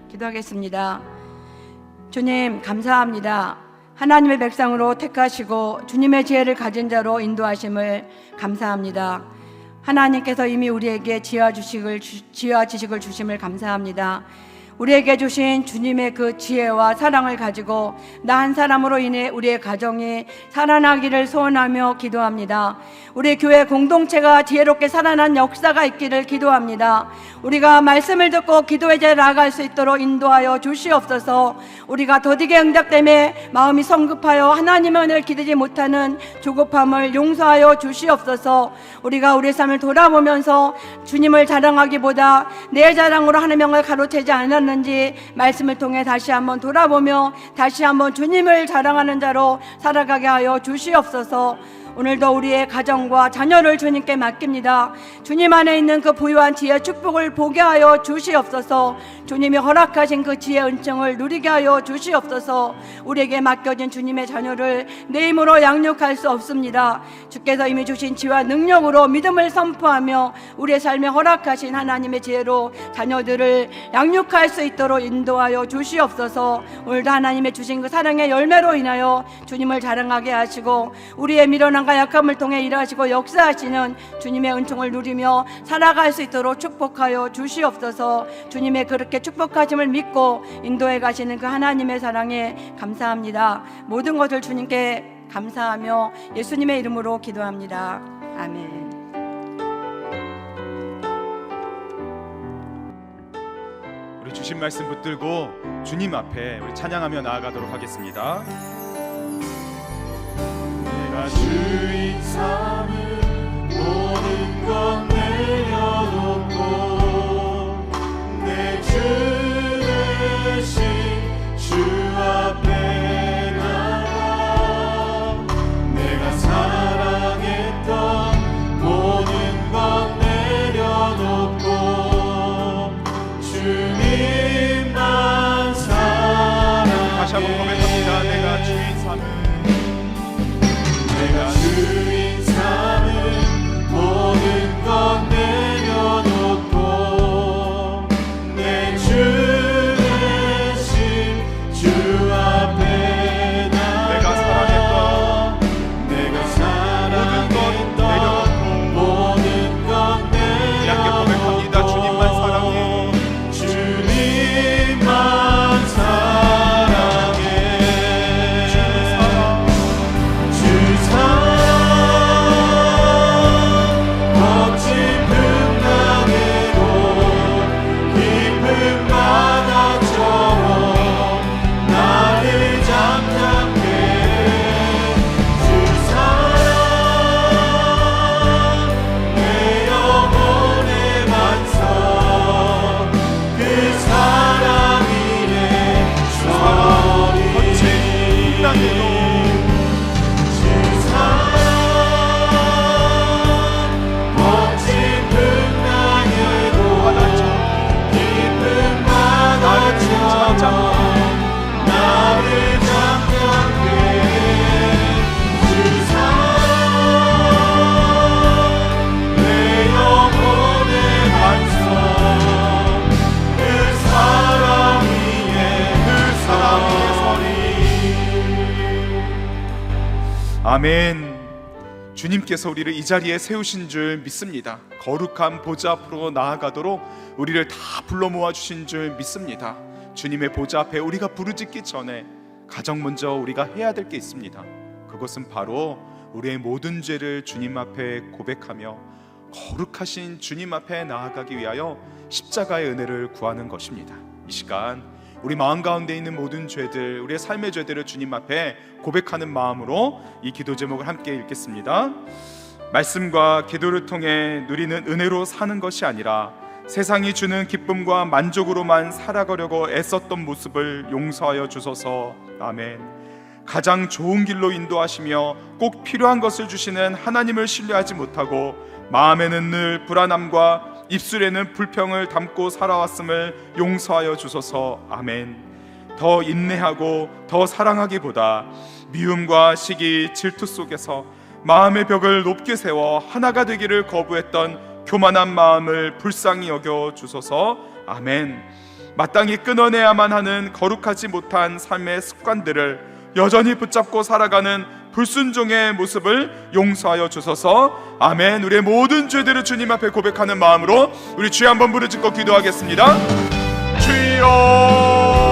Speaker 3: 기도하겠습니다. 주님 감사합니다. 하나님의 백성으로 택하시고 주님의 지혜를 가진 자로 인도하심을 감사합니다. 하나님께서 이미 우리에게 지혜와 지식을 주심을 감사합니다. 우리에게 주신 주님의 그 지혜와 사랑을 가지고 나 한 사람으로 인해 우리의 가정이 살아나기를 소원하며 기도합니다. 우리 교회 공동체가 지혜롭게 살아난 역사가 있기를 기도합니다. 우리가 말씀을 듣고 기도의 자리에 나아갈 수 있도록 인도하여 주시옵소서. 우리가 더디게 응답되매 마음이 성급하여 하나님의 은혜를 기대지 못하는 조급함을 용서하여 주시옵소서. 우리가 우리의 삶을 돌아보면서 주님을 자랑하기보다 내 자랑으로 하나님의 명을 가로채지 않았는지 말씀을 통해 다시 한번 돌아보며 다시 한번 주님을 자랑하는 자로 살아가게 하여 주시옵소서. 오늘도 우리의 가정과 자녀를 주님께 맡깁니다. 주님 안에 있는 그 부유한 지혜 축복을 보게 하여 주시옵소서. 주님이 허락하신 그 지혜 은총을 누리게 하여 주시옵소서. 우리에게 맡겨진 주님의 자녀를 내 힘으로 양육할 수 없습니다. 주께서 이미 주신 지혜와 능력으로 믿음을 선포하며 우리의 삶에 허락하신 하나님의 지혜로 자녀들을 양육할 수 있도록 인도하여 주시옵소서. 오늘도 하나님의 주신 그 사랑의 열매로 인하여 주님을 자랑하게 하시고 우리의 미련함과 약함을 통해 일하시고 역사하시는 주님의 은총을 누리며 살아갈 수 있도록 축복하여 주시옵소서. 주님의 그렇게 축복하심을 믿고 인도해 가시는 그 하나님의 사랑에 감사합니다. 모든 것을 주님께 감사하며 예수님의 이름으로 기도합니다. 아멘.
Speaker 4: 우리 주신 말씀 붙들고 주님 앞에 우리 찬양하며 나아가도록 하겠습니다. 내가 주인 삼은 모든 것 내려놓고
Speaker 1: 주님만 사랑해.
Speaker 4: 다시 한번 고백합니다. 내가 주인 삼은
Speaker 1: 내가 주인 삼은 모든 것 내려놓고 내 주 대신 주 앞에
Speaker 4: 내가 사랑했던
Speaker 1: 내가 사랑했던 모든 것
Speaker 4: 함께 고백합니다. 주님만 사랑해.
Speaker 1: 주님만 사랑해. 주 사랑 거친 풍랑에도 깊은 바다처럼 나를 잠잠케 주 사랑 내 영혼의 반석 그 사랑 위에
Speaker 4: 거친 풍랑에도
Speaker 1: 주 사랑 거친 풍랑에도 깊은 바다처럼 나를 잠잠케 주 사랑 내 영혼의 반석 그 사랑 위에 서리.
Speaker 4: 아멘. 주님께서 우리를 이 자리에 세우신 줄 믿습니다. 거룩한 보좌 앞으로 나아가도록 우리를 다 불러 모아 주신 줄 믿습니다. 주님의 보좌 앞에 우리가 부르짖기 전에 가장 먼저 우리가 해야 될 게 있습니다. 그것은 바로 우리의 모든 죄를 주님 앞에 고백하며 거룩하신 주님 앞에 나아가기 위하여 십자가의 은혜를 구하는 것입니다. 이 시간 우리 마음 가운데 있는 모든 죄들, 우리의 삶의 죄들을 주님 앞에 고백하는 마음으로 이 기도 제목을 함께 읽겠습니다. 말씀과 기도를 통해 누리는 은혜로 사는 것이 아니라 세상이 주는 기쁨과 만족으로만 살아가려고 애썼던 모습을 용서하여 주소서. 아멘. 가장 좋은 길로 인도하시며 꼭 필요한 것을 주시는 하나님을 신뢰하지 못하고 마음에는 늘 불안함과 입술에는 불평을 담고 살아왔음을 용서하여 주소서. 아멘. 더 인내하고 더 사랑하기보다 미움과 시기, 질투 속에서 마음의 벽을 높게 세워 하나가 되기를 거부했던 교만한 마음을 불쌍히 여겨 주소서. 아멘. 마땅히 끊어내야만 하는 거룩하지 못한 삶의 습관들을 여전히 붙잡고 살아가는 불순종의 모습을 용서하여 주소서. 아멘. 우리의 모든 죄들을 주님 앞에 고백하는 마음으로 우리 주여 한번 부르짖고 기도하겠습니다. 주여,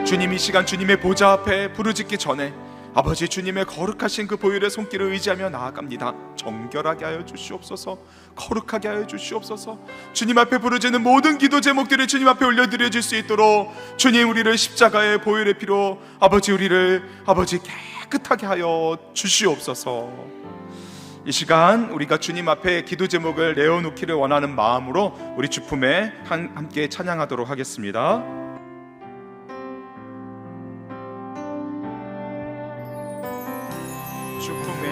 Speaker 4: 주님 이 시간 주님의 보좌 앞에 부르짖기 전에 아버지 주님의 거룩하신 그 보혈의 손길을 의지하며 나아갑니다. 정결하게 하여 주시옵소서. 거룩하게 하여 주시옵소서. 주님 앞에 부르짖는 모든 기도 제목들을 주님 앞에 올려드려질 수 있도록 주님 우리를 십자가의 보혈의 피로 아버지 우리를 아버지 깨끗하게 하여 주시옵소서. 이 시간 우리가 주님 앞에 기도 제목을 내어놓기를 원하는 마음으로 우리 주품에 함께 찬양하도록 하겠습니다. 주품에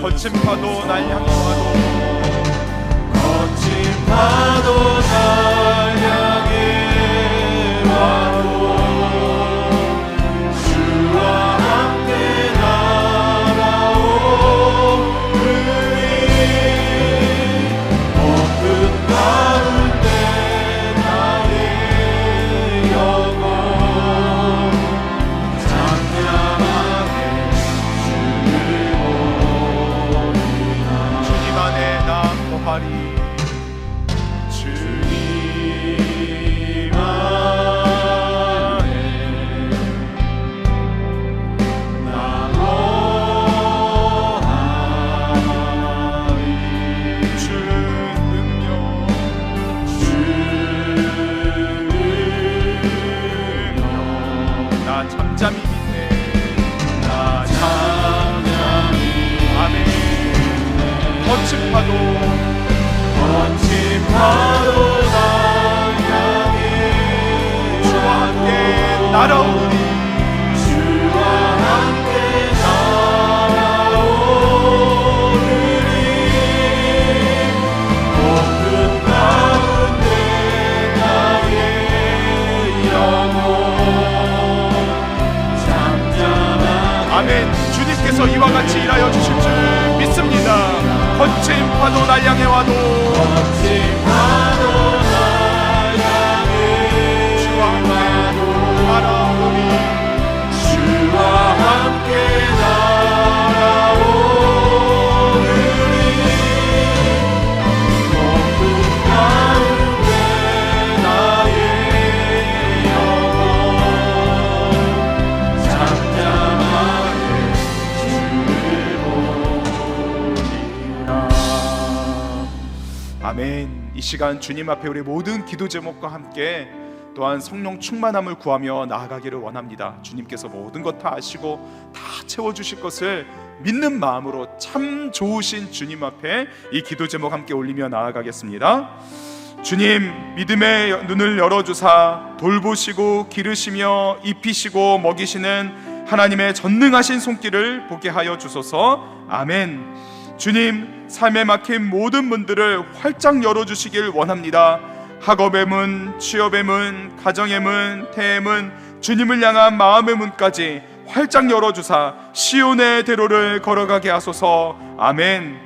Speaker 4: 거친 파도 날 향해 와도 거친 파도 날 향해 와도 주와 함께 날아오르니 어떤 가운데 나의 영혼 찬양하게 주님 안에 나 거하리 주님 안에 나 거하리 주 능력 나 잠잠히 믿네 나 잠잠히 아멘 거친 파도 날 향해 주와 함께 날아오니 주와 함께 날아오니 어떤 가운데 나의 영혼 잠잠하게 아멘 주님께서 이와 같이 일하여 주실 줄 믿습니다. 거친 파도 날 향해 와도 거친 파도 날 향해 주와 함께 날아오니 주와 함께 날아오니 어떤 가운데 나의 영혼 잠잠하게 아멘. 이 시간 주님 앞에 우리 모든 기도 제목과 함께 또한 성령 충만함을 구하며 나아가기를 원합니다. 주님께서 모든 것 다 아시고 다 채워주실 것을 믿는 마음으로 참 좋으신 주님 앞에 이 기도 제목 함께 올리며 나아가겠습니다. 주님, 믿음의 눈을 열어주사 돌보시고 기르시며 입히시고 먹이시는 하나님의 전능하신 손길을 보게 하여 주소서. 아멘. 주님, 삶에 막힌 모든 문들을 활짝 열어주시길 원합니다. 학업의 문, 취업의 문, 가정의 문, 태의 문, 주님을 향한 마음의 문까지 활짝 열어주사 시온의 대로를 걸어가게 하소서. 아멘.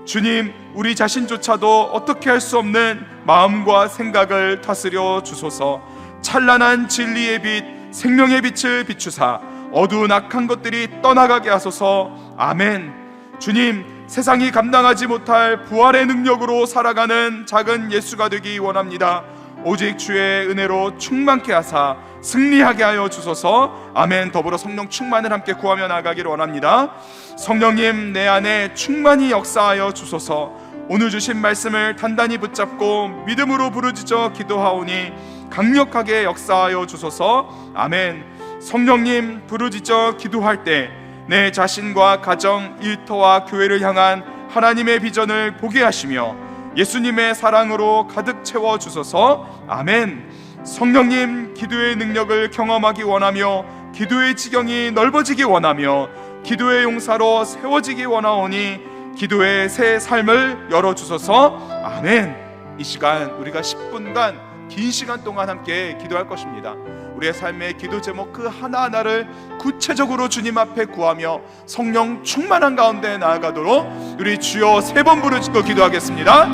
Speaker 4: 주님, 우리 자신조차도 어떻게 할 수 없는 마음과 생각을 다스려 주소서. 찬란한 진리의 빛, 생명의 빛을 비추사 어두운 악한 것들이 떠나가게 하소서. 아멘. 주님, 세상이 감당하지 못할 부활의 능력으로 살아가는 작은 예수가 되기 원합니다. 오직 주의 은혜로 충만케 하사 승리하게 하여 주소서. 아멘. 더불어 성령 충만을 함께 구하며 나아가기를 원합니다. 성령님, 내 안에 충만히 역사하여 주소서. 오늘 주신 말씀을 단단히 붙잡고 믿음으로 부르짖어 기도하오니 강력하게 역사하여 주소서. 아멘. 성령님, 부르짖어 기도할 때 내 자신과 가정, 일터와 교회를 향한 하나님의 비전을 보게 하시며 예수님의 사랑으로 가득 채워 주소서. 아멘. 성령님, 기도의 능력을 경험하기 원하며 기도의 지경이 넓어지기 원하며 기도의 용사로 세워지기 원하오니 기도의 새 삶을 열어주소서. 아멘. 이 시간 우리가 10분간 긴 시간 동안 함께 기도할 것입니다. 우리의 삶의 기도 제목 그 하나하나를 구체적으로 주님 앞에 구하며 성령 충만한 가운데 나아가도록 우리 주여 3번 부르짖고 기도하겠습니다.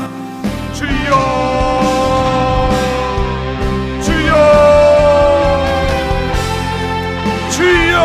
Speaker 4: 주여, 주여, 주여.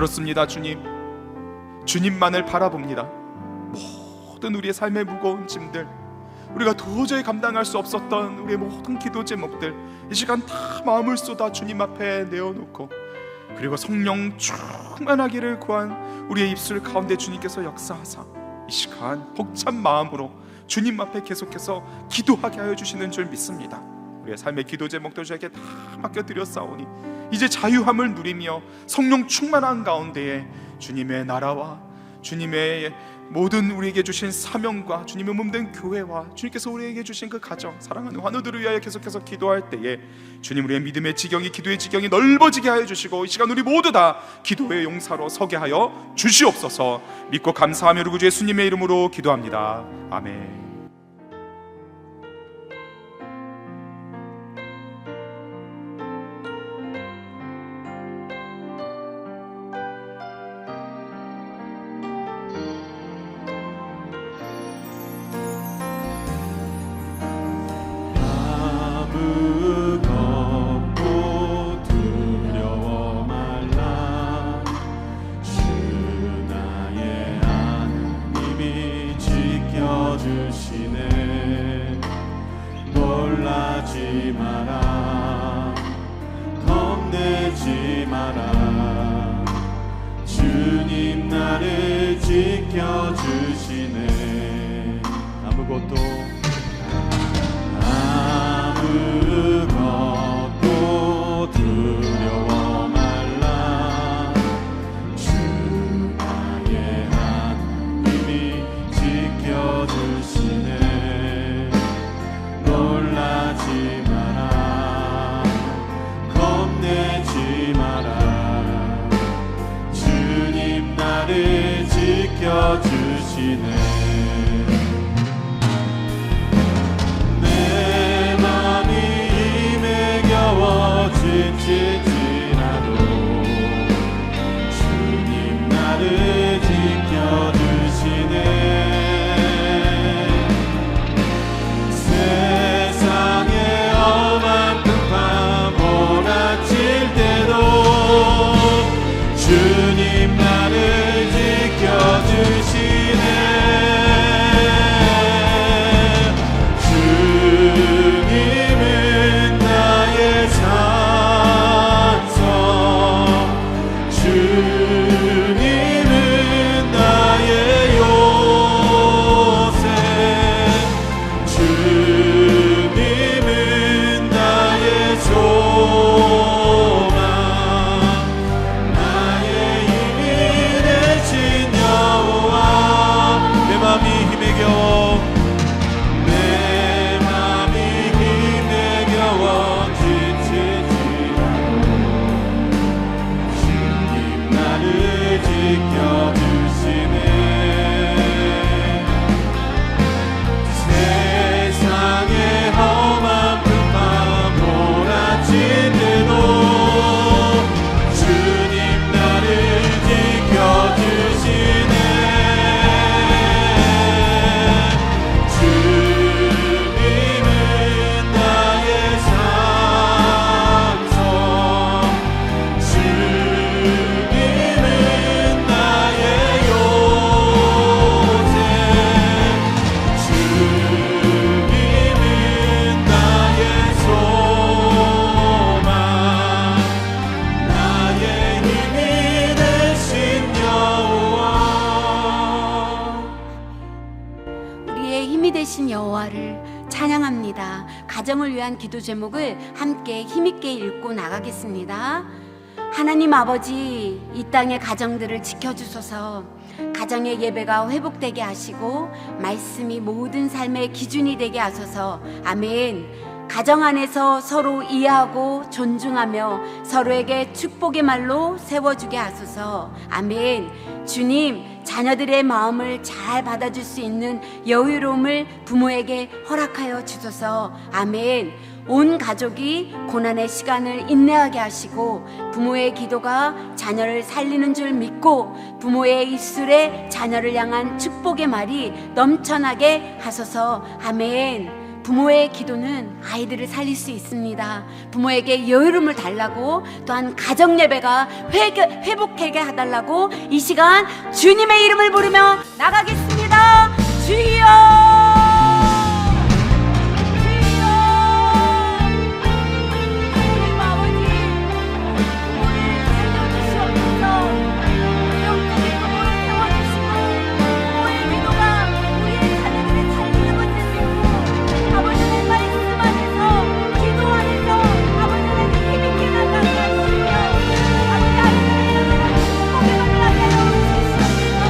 Speaker 4: 그렇습니다. 주님만을 바라봅니다. 모든 우리의 삶의 무거운 짐들, 우리가 도저히 감당할 수 없었던 우리의 모든 기도 제목들, 이 시간 다 마음을 쏟아 주님 앞에 내어놓고, 그리고 성령 충만하기를 구한 우리의 입술 가운데 주님께서 역사하사 이 시간 벅찬 마음으로 주님 앞에 계속해서 기도하게 하여 주시는 줄 믿습니다. 우리의 삶의 기도 제목들 저에게 다 맡겨드렸사오니 이제 자유함을 누리며 성령 충만한 가운데에 주님의 나라와 주님의 모든 우리에게 주신 사명과 주님의 몸된 교회와 주님께서 우리에게 주신 그 가정, 사랑하는 환우들을 위하여 계속해서 기도할 때에 주님, 우리의 믿음의 지경이, 기도의 지경이 넓어지게 하여 주시고, 이 시간 우리 모두 다 기도의 용사로 서게 하여 주시옵소서. 믿고 감사하며 우리 구주 예수님의 이름으로 기도합니다. 아멘.
Speaker 1: 놀라지 마라, 겁내지 마라. 주님 나를 지켜주시네. 아무것도 두려워 말라. 주 나의 하나님이 지켜주시네. 놀라지 마라, 겁내지 마라. 주님 나를 지켜주시네. 내 맘이 힘에 겨워 지칠지라도 주님 나를 지켜주시네. 세상에 험한 풍파 몰아칠 때도 주님 나를 지켜주시네. 주님은 나의 산성, 주님은 나의 요새, 주님은 나의 소망, 나의 힘이 되신 여호와. 내 맘이 힘에 겨워, 내 맘이 힘에 겨워 지치지라도 주님 나를 지켜주시네. 세상에 험한 풍파 몰아칠 때도 주님 나를 지켜주시네. 주님은 나의 산성, 주님은 나의 요새, 주님은 나의 소망, 나의 힘이 되신 여호와.
Speaker 5: 우리의 힘이 되신 여호와를 찬양합니다. 가정을 위한 기도 제목을 함께 힘있게 읽고 나가겠습니다. 하나님 아버지, 이 땅의 가정들을 지켜주소서. 가정의 예배가 회복되게 하시고 말씀이 모든 삶의 기준이 되게 하소서. 아멘. 가정 안에서 서로 이해하고 존중하며 서로에게 축복의 말로 세워주게 하소서. 아멘. 주님, 자녀들의 마음을 잘 받아줄 수 있는 여유로움을 부모에게 허락하여 주소서. 아멘. 온 가족이 고난의 시간을 인내하게 하시고 부모의 기도가 자녀를 살리는 줄 믿고 부모의 입술에 자녀를 향한 축복의 말이 넘쳐나게 하소서. 아멘. 부모의 기도는 아이들을 살릴 수 있습니다. 부모에게 여유로움을 달라고, 또한 가정 예배가 회복하게 해달라고 이 시간 주님의 이름을 부르며 나가겠습니다. 주여, 주여. 하나님 아버지, 부모를 살려주시옵소서. 영적인 부모를 세워주시고, 부모의 기도가 우리의 자녀들을 살리는 것을 믿고, 아버지의 말씀 안에서, 기도 안에서 아버지를 힘있게 나가게 하시며, 아버지 아이들의 고백을 하게 하여 주시옵소서.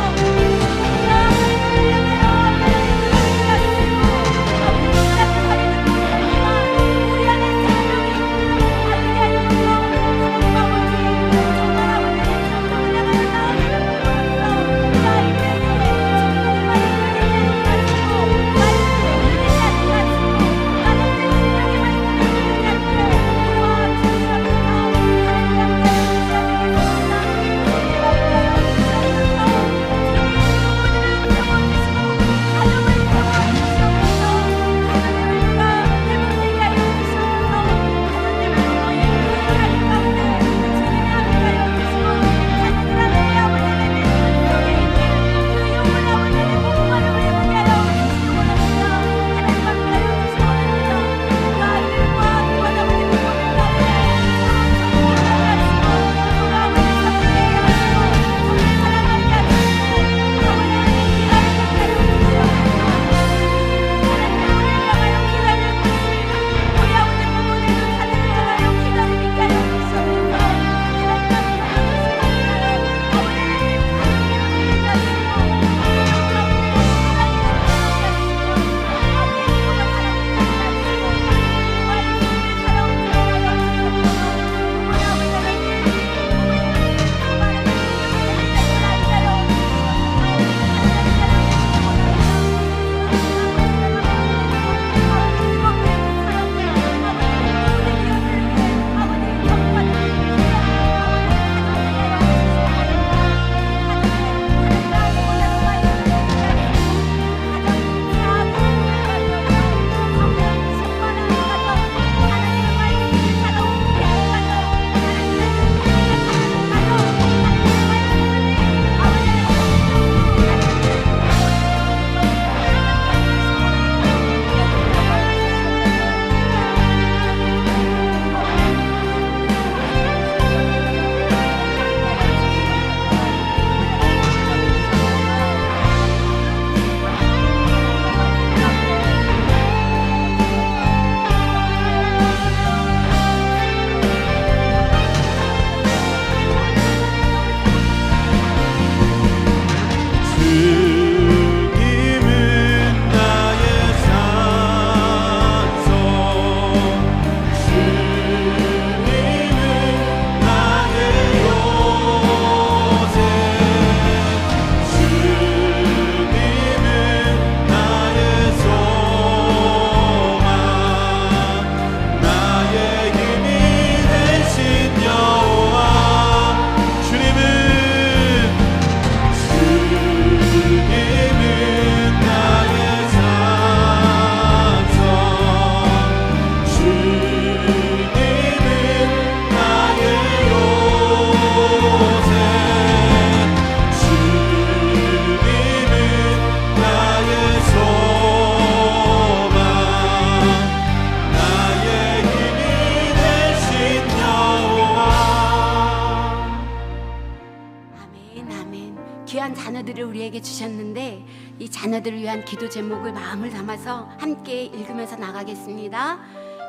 Speaker 5: 귀한 자녀들을 우리에게 주셨는데 이 자녀들을 위한 기도 제목을 마음을 담아서 함께 읽으면서 나가겠습니다.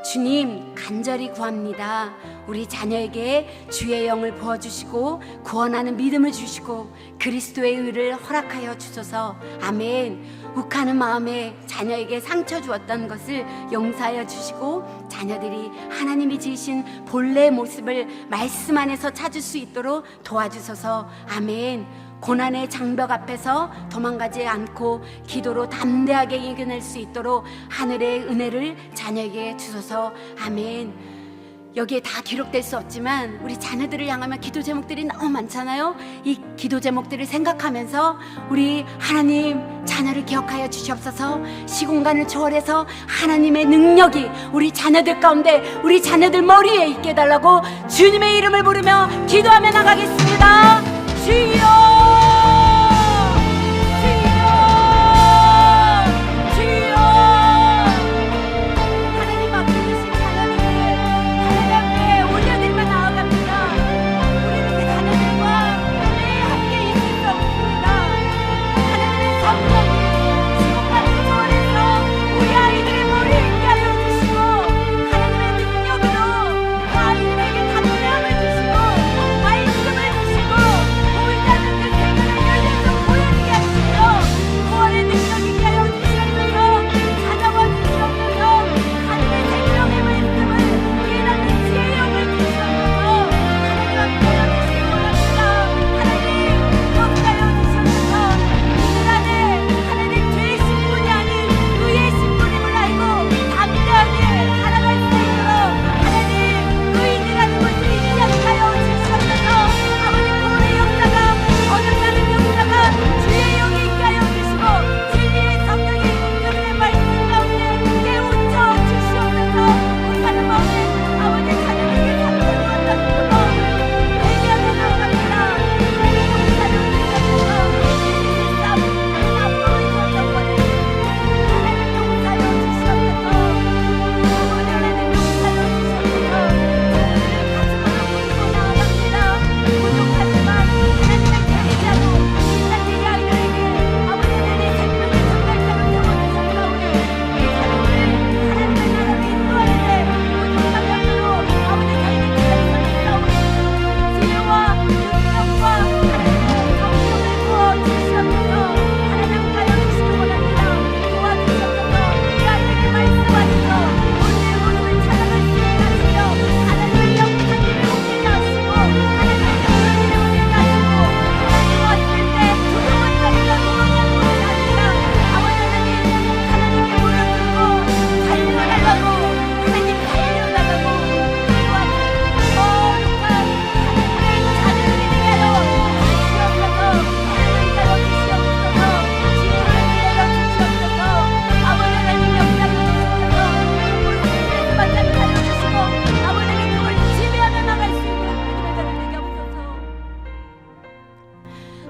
Speaker 5: 주님, 간절히 구합니다. 우리 자녀에게 주의 영을 부어주시고 구원하는 믿음을 주시고 그리스도의 의를 허락하여 주소서. 아멘. 욱하는 마음에 자녀에게 상처 주었던 것을 용서하여 주시고 자녀들이 하나님이 지으신 본래의 모습을 말씀 안에서 찾을 수 있도록 도와주소서. 아멘. 고난의 장벽 앞에서 도망가지 않고 기도로 담대하게 이겨낼 수 있도록 하늘의 은혜를 자녀에게 주소서. 아멘. 여기에 다 기록될 수 없지만 우리 자녀들을 향하면 기도 제목들이 너무 많잖아요. 이 기도 제목들을 생각하면서 우리 하나님 자녀를 기억하여 주시옵소서. 시공간을 초월해서 하나님의 능력이 우리 자녀들 가운데, 우리 자녀들 머리에 있게 해달라고 주님의 이름을 부르며 기도하며 나가겠습니다. 주여,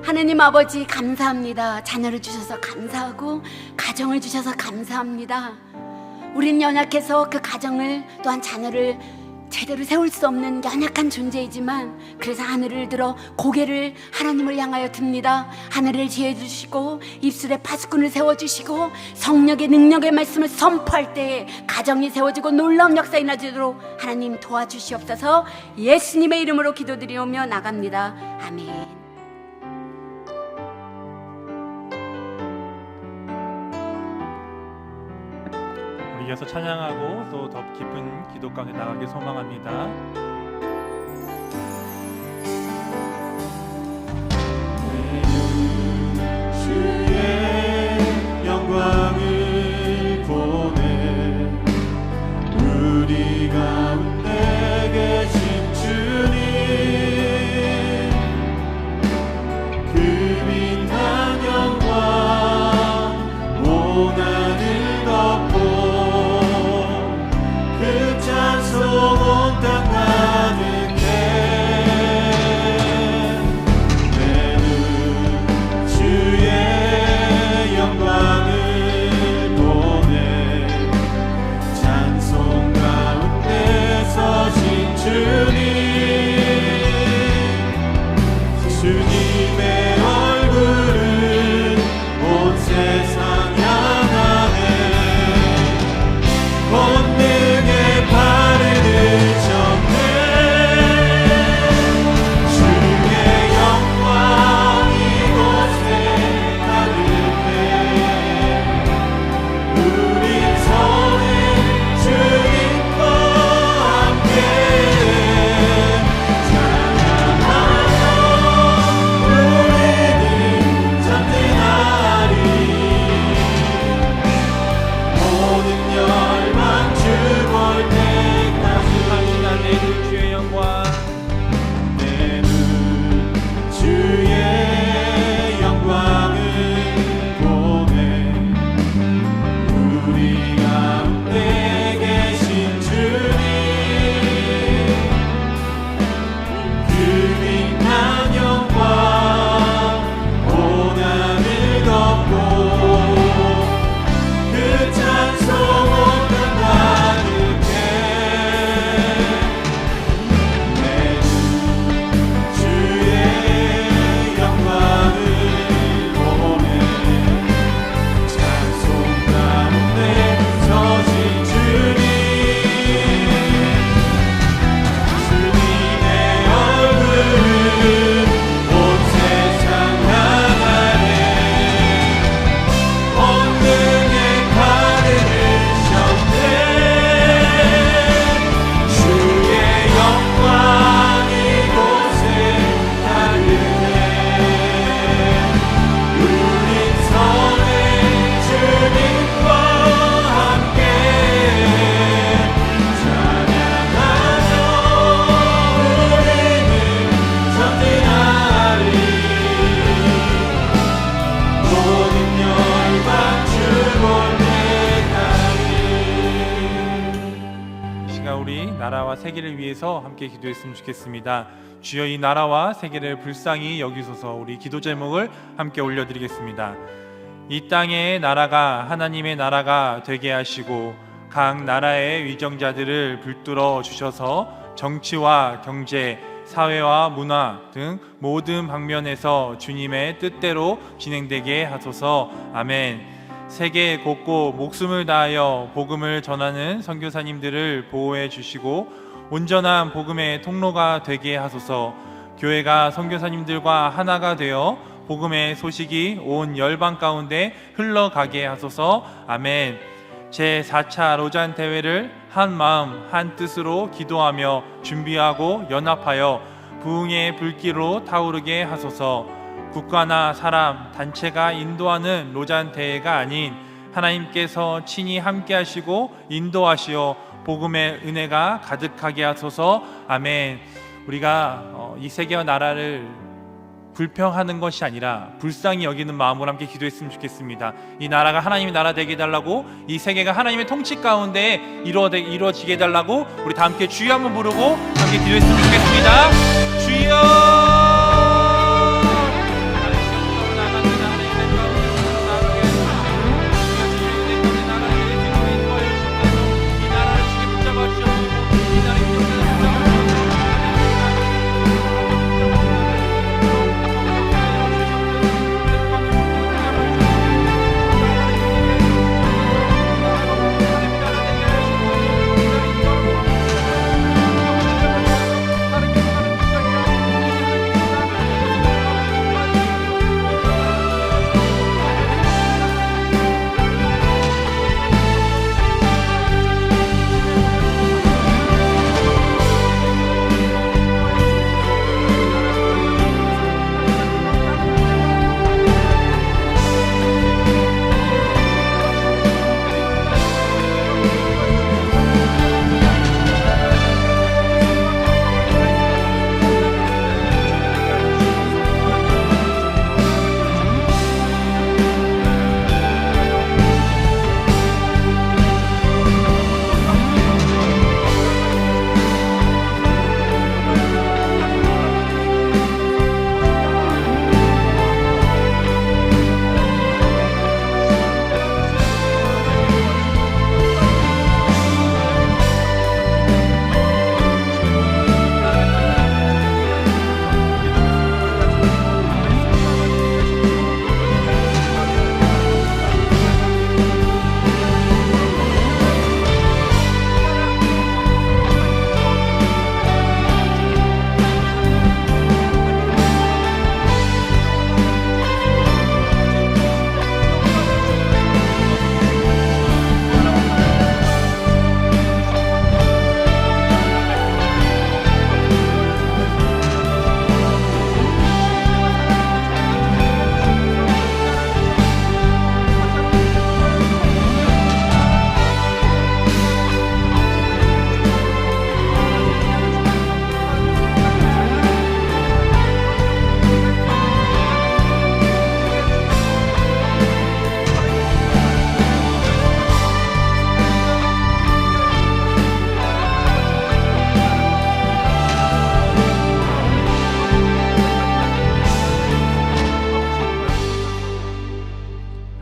Speaker 5: 하느님 아버지 감사합니다. 자녀를 주셔서 감사하고 가정을 주셔서 감사합니다. 우린 연약해서 그 가정을 또한 자녀를 제대로 세울 수 없는 연약한 존재이지만 그래서 하늘을 들어 고개를 하나님을 향하여 듭니다. 하늘을 지혜 주시고 입술에 파수꾼을 세워주시고 성령의 능력의 말씀을 선포할 때에 가정이 세워지고 놀라운 역사가 일어나도록 하나님 도와주시옵소서. 예수님의 이름으로 기도드리오며 나갑니다. 아멘.
Speaker 6: 우리 이어서 찬양하고 또 더 깊은 기도 가운데 나가길 소망합니다.
Speaker 1: 주의 영광을 보내 우리 가운데 계신 주님 그 빛난 영광 온 하늘 덮고 그 찬송 온 땅
Speaker 6: 세계를 위해서 함께 기도했으면 좋겠습니다. 주여 이 나라와 세계를 불쌍히 여기소서. 우리 기도 제목을 함께 올려드리겠습니다. 이 땅의 나라가 하나님의 나라가 되게 하시고 각 나라의 위정자들을 불뚫어 주셔서 정치와 경제, 사회와 문화 등 모든 방면에서 주님의 뜻대로 진행되게 하소서. 아멘. 세계 곳곳 목숨을 다하여 복음을 전하는 선교사님들을 보호해 주시고 온전한 복음의 통로가 되게 하소서. 교회가 선교사님들과 하나가 되어 복음의 소식이 온 열방 가운데 흘러가게 하소서. 아멘. 제4차 로잔 대회를 한 마음 한 뜻으로 기도하며 준비하고 연합하여 부흥의 불길로 타오르게 하소서. 국가나 사람, 단체가 인도하는 로잔 대회가 아닌 하나님께서 친히 함께 하시고 인도하시어 복음의 은혜가 가득하게 하소서. 아멘. 우리가 이 세계와 나라를 불평하는 것이 아니라 불쌍히 여기는 마음으로 함께 기도했으면 좋겠습니다. 이 나라가 하나님의 나라 되게 해달라고, 이 세계가 하나님의 통치 가운데 이루어지게 해달라고 우리 다 함께 주여 한번 부르고 함께 기도했으면 좋겠습니다. 주여.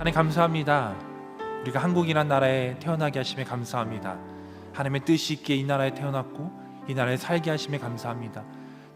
Speaker 6: 하나님 감사합니다. 우리가 한국이란 나라에 태어나게 하심에 감사합니다. 하나님의 뜻이 있기에 이 나라에 태어났고 이 나라에 살게 하심에 감사합니다.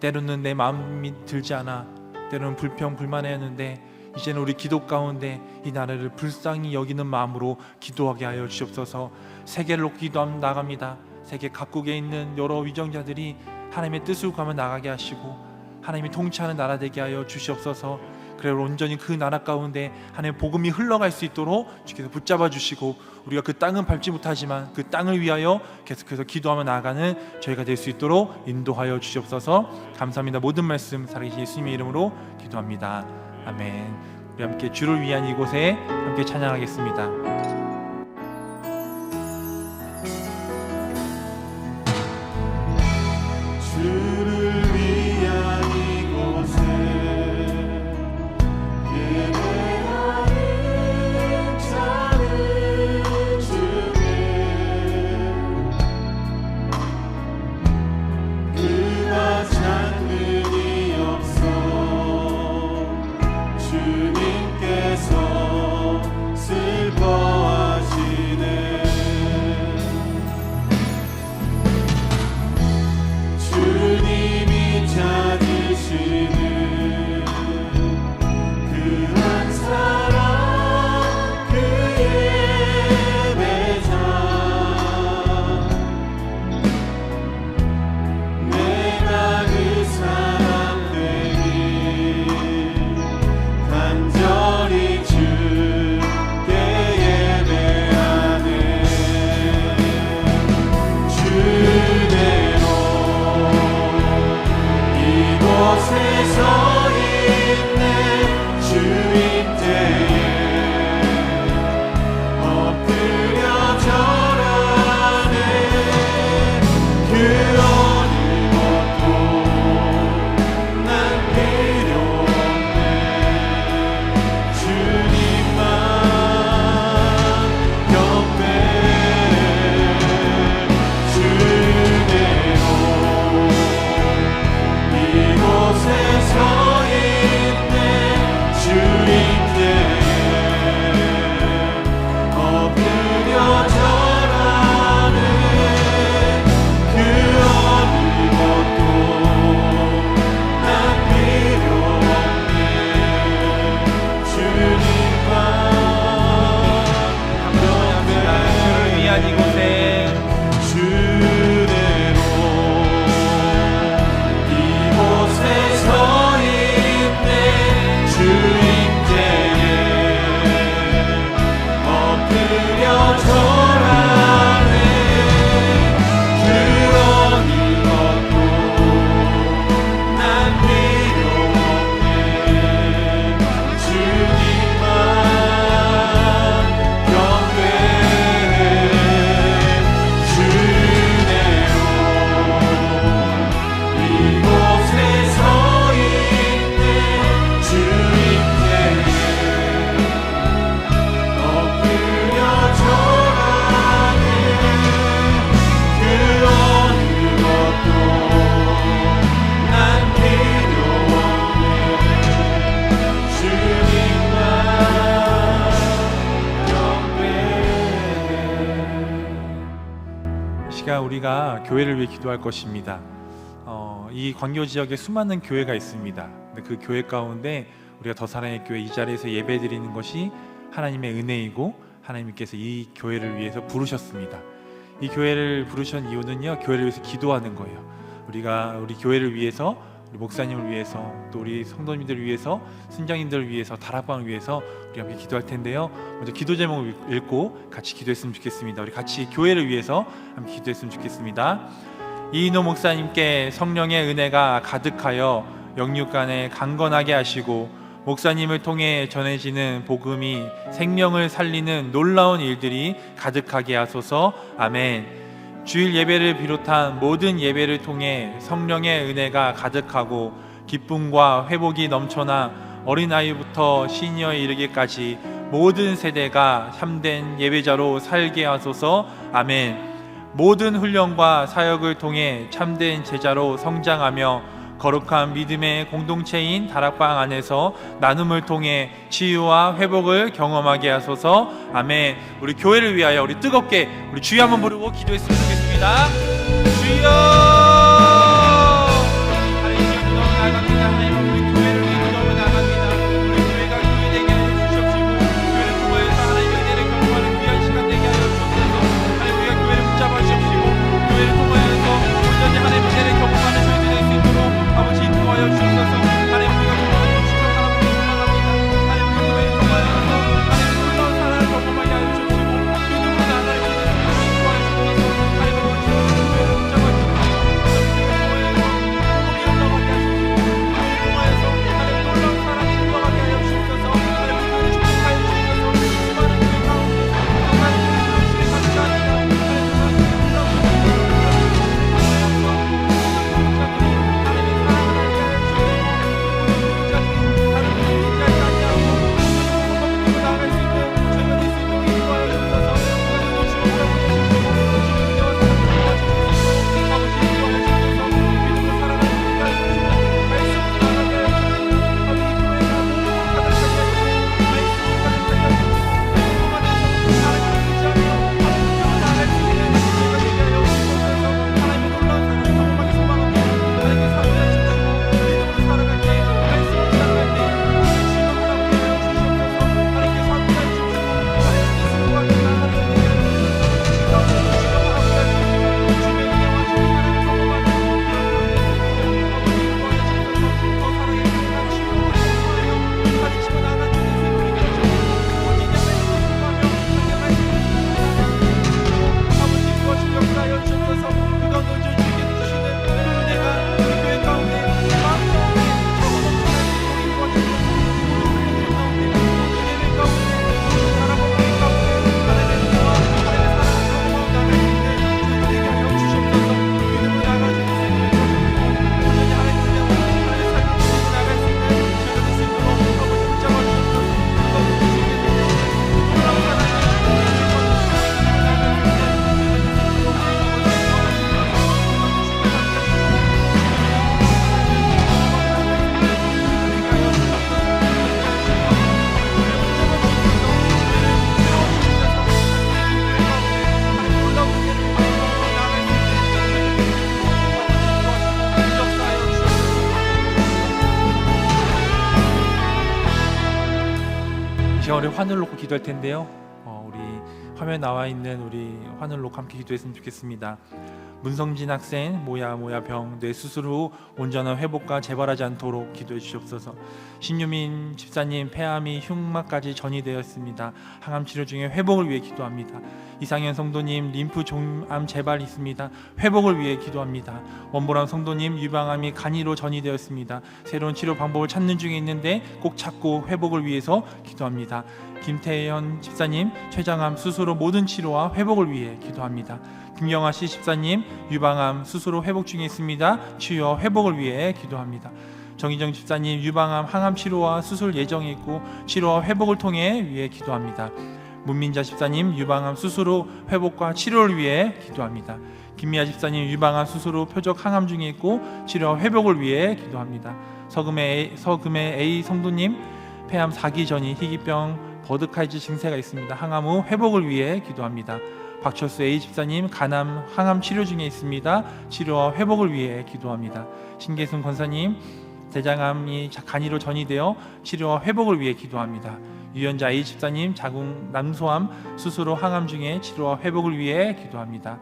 Speaker 6: 때로는 내 마음이 들지 않아, 때로는 불평 불만했는데 이제는 우리 기도 가운데 이 나라를 불쌍히 여기는 마음으로 기도하게 하여 주옵소서. 세계를 놓고 나갑니다. 세계 각국에 있는 여러 위정자들이 하나님의 뜻을 구하며 나가게 하시고 하나님이 통치하는 나라 되게 하여 주시옵소서. 그래 온전히 그 나라 가운데 하나님의 복음이 흘러갈 수 있도록 주께서 붙잡아 주시고 우리가 그 땅은 밟지 못하지만 그 땅을 위하여 계속해서 기도하며 나아가는 저희가 될 수 있도록 인도하여 주시옵소서. 감사합니다. 모든 말씀 살아계신 예수님의 이름으로 기도합니다. 아멘. 우리 함께 주를 위한 이곳에 함께 찬양하겠습니다.
Speaker 1: 주를 위한 이곳에 예배하는 자들 중에 이곳에 서 있네 주인께에 엎드려 절하네 그 어느 것도 난 필요 없네 주님만 경배 주대로 이곳에 서 있네 주인께에 엎드려 절하네 그 어느 것도 난 필요 없네 주님만
Speaker 6: 주를 위한 이곳에
Speaker 1: 주대로 이곳에 서 있네 주인께에 엎드려 절하네 그 어느 것도 난 필요 없네 주님만 경배해 주대로 이곳에 서 있네 주인께에 엎드려 절하네 그 어느 것도 난 필요 없네 주님만 경배해
Speaker 6: 이 시간 우리가 교회를 위해 기도할 것입니다. 이 광교 지역에 수많은 교회가 있습니다. 근데 그 교회 가운데 우리가 더 사랑의 교회 이 자리에서 예배드리는 것이 하나님의 은혜이고 하나님께서 이 교회를 위해서 부르셨습니다. 이 교회를 부르신 이유는요, 교회를 위해서 기도하는 거예요. 우리가 우리 교회를 위해서, 우리 목사님을 위해서, 또 우리 성도님들을 위해서, 순장님들을 위해서, 다락방을 위해서 우리 함께 기도할 텐데요. 먼저 기도 제목을 읽고 같이 기도했으면 좋겠습니다. 우리 같이 교회를 위해서 함께 기도했으면 좋겠습니다. 이인호 목사님께 성령의 은혜가 가득하여 영육간에 강건하게 하시고 목사님을 통해 전해지는 복음이 생명을 살리는 놀라운 일들이 가득하게 하소서. 아멘. 주일 예배를 비롯한 모든 예배를 통해 성령의 은혜가 가득하고 기쁨과 회복이 넘쳐나 어린아이부터 시니어에 이르기까지 모든 세대가 참된 예배자로 살게 하소서. 아멘. 모든 훈련과 사역을 통해 참된 제자로 성장하며 거룩한 믿음의 공동체인 다락방 안에서 나눔을 통해 치유와 회복을 경험하게 하소서. 아멘. 우리 교회를 위하여 우리 뜨겁게 우리 주여 한번 부르고 기도했으면 좋겠습니다. 주여! 하나님 기도 나갑니다. 하나님 우리 교회를 위해 기도하며 나갑니다. 우리 교회가 교회되게 하여 주시옵시고 교회를 통하여서 하나님의 은혜를 경험하는 귀한 시간 되게 하여 주옵소서. 하나님 우리가 교회를 붙잡아 주십시고 교회를 통하여서 온전히 하나님의 은혜를 경험하는 저희들이 될 수 있도록 아버지 인도하여 주옵소서. 하나님 우리가 경험하여 주시고 하나님을 소망합니다. 하나님 우리 교회를 통하여서 하나님 놀라운 사랑을 경험하게 하여 주옵시고 믿음으로 나아갈 수 있는 하나님 인도하여 주옵소서. 하나님 아버지 교회를 붙잡아 주옵소서. 시간 우리 환을 놓고 기도할 텐데요. 우리 화면에 나와 있는 우리 환을 놓고 함께 기도했으면 좋겠습니다. 문성진 학생 모야 병 뇌 수술 후 온전한 회복과 재발하지 않도록 기도해 주시옵소서. 신유민 집사님 폐암이 흉막까지 전이되었습니다. 항암 치료 중에 회복을 위해 기도합니다. 이상현 성도님 림프 종암 재발이 있습니다. 회복을 위해 기도합니다. 원보람 성도님 유방암이 간이로 전이되었습니다. 새로운 치료 방법을 찾는 중에 있는데 꼭 찾고 회복을 위해서 기도합니다. 김태현 집사님 췌장암 수술 후 모든 치료와 회복을 위해 기도합니다. 김경아 씨 집사님 유방암 수술 후 회복 중에 있습니다. 치유와 회복을 위해 기도합니다. 정희정 집사님 유방암 항암 치료와 수술 예정에 있고 치료와 회복을 통해 위해 기도합니다. 문민자 집사님 유방암 수술 후 회복과 치료를 위해 기도합니다. 김미아 집사님 유방암 수술 후 표적 항암 중에 있고 치료와 회복을 위해 기도합니다. 서금의 A 성도님 폐암 4기 전이 희귀병 버드카이즈 증세가 있습니다. 항암 후 회복을 위해 기도합니다. 박철수 A 집사님 간암 항암 치료 중에 있습니다. 치료와 회복을 위해 기도합니다. 신계순 권사님 대장암이 간이로 전이되어 치료와 회복을 위해 기도합니다. 유연자 A 집사님 자궁 남소암 수술 후 항암 중에 치료와 회복을 위해 기도합니다.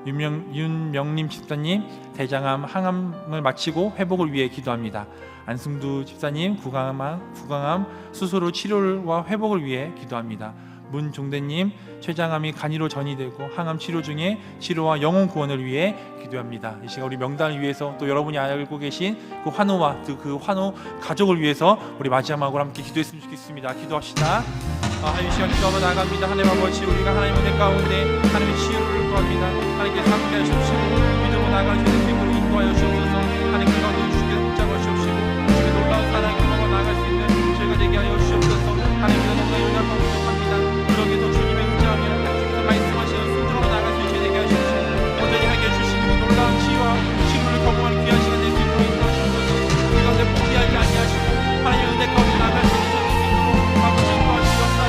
Speaker 6: 윤명림 집사님 대장암 항암을 마치고 회복을 위해 기도합니다. 안승두 집사님 구강암 수술 후 치료와 회복을 위해 기도합니다. 문종대님 췌장암이 간이로 전이되고 항암 치료 중에 치료와 영혼 구원을 위해 기도합니다. 이 시간 우리 명단을 위해서 또 여러분이 알고 계신 그 환우와 그 환우 가족을 위해서 우리 마지막으로 함께 기도했으면 좋겠습니다. 기도합시다. 하나님 시간 기도하며 나아갑니다. 하나님 아버지 우리가 하나님의 은혜 가운데 하나님의 치유를 구합니다. 하나님께서 함께 하시옵시고 믿음으로 나아갈 수 있는 힘으로 인도하여 주옵소서. 하나님 그 가운데 주께서 붙잡아 주옵시고 주의 놀라운 사랑의 경험으로 나아갈 수 있는 저희가 되게 하여 주옵소서. 하나님께서 너무나 연약하고 부족합니다. 그러기도 주님의 의지하며 주께서 말씀하시는 순종으로 나아갈 수 있게 되게 하시옵시고 온전히 하게 해주시는 놀라운 치유와 치료를 경험하는 귀한 시간 될 수 있도록 인도하시옵소서. 우리 가운데 포기하지 아니하시고 하나님의 은혜 가운데 나아갈 수 있는 저희 수 있도록 아버지 인도하시옵소서.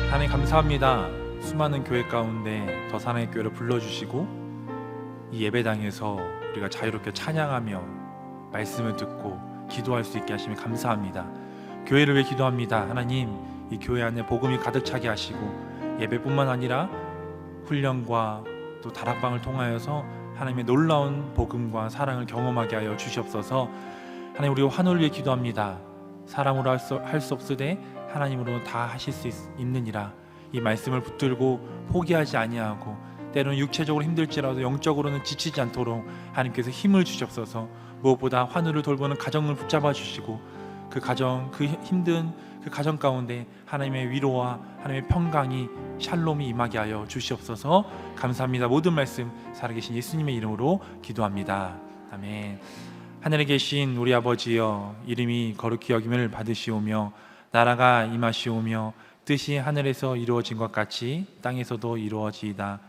Speaker 6: 하나님 감사합니다. 수많은 교회 가운데 더 사랑의 교회를 불러주시고 이 예배당에서 우리가 자유롭게 찬양하며 말씀을 듣고 기도할 수 있게 하시면 감사합니다. 교회를 위해 기도합니다. 하나님 이 교회 안에 복음이 가득 차게 하시고 예배뿐만 아니라 훈련과 또 다락방을 통하여서 하나님의 놀라운 복음과 사랑을 경험하게 하여 주시옵소서. 하나님 우리 환호를 위해 기도합니다. 사람으로 할 수 없으되 하나님으로 다 하실 수 있느니라. 이 말씀을 붙들고 포기하지 아니하고 때로는 육체적으로 힘들지라도 영적으로는 지치지 않도록 하나님께서 힘을 주시옵소서. 무엇보다 환우를 돌보는 가정을 붙잡아 주시고 그 가정, 그 힘든 그 가정 가운데 하나님의 위로와 하나님의 평강이 샬롬이 임하게 하여 주시옵소서. 감사합니다. 모든 말씀 살아계신 예수님의 이름으로 기도합니다. 아멘. 하늘에 계신 우리 아버지여, 이름이 거룩히 여김을 받으시오며 나라가 임하시오며 뜻이 하늘에서 이루어진 것 같이 땅에서도 이루어지이다.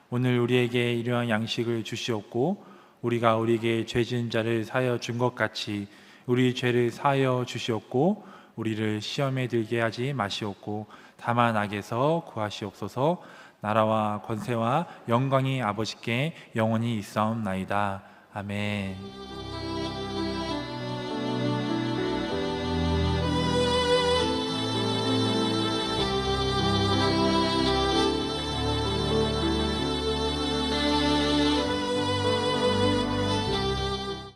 Speaker 6: 오늘 우리에게 일용할 양식을 주시옵고 우리가 우리에게 죄 지은 자를 사하여 준 것 같이 우리 죄를 사하여 주시옵고 우리를 시험에 들게 하지 마시옵고 다만 악에서 구하시옵소서. 나라와 권세와 영광이 아버지께 영원히 있사옵나이다. 아멘.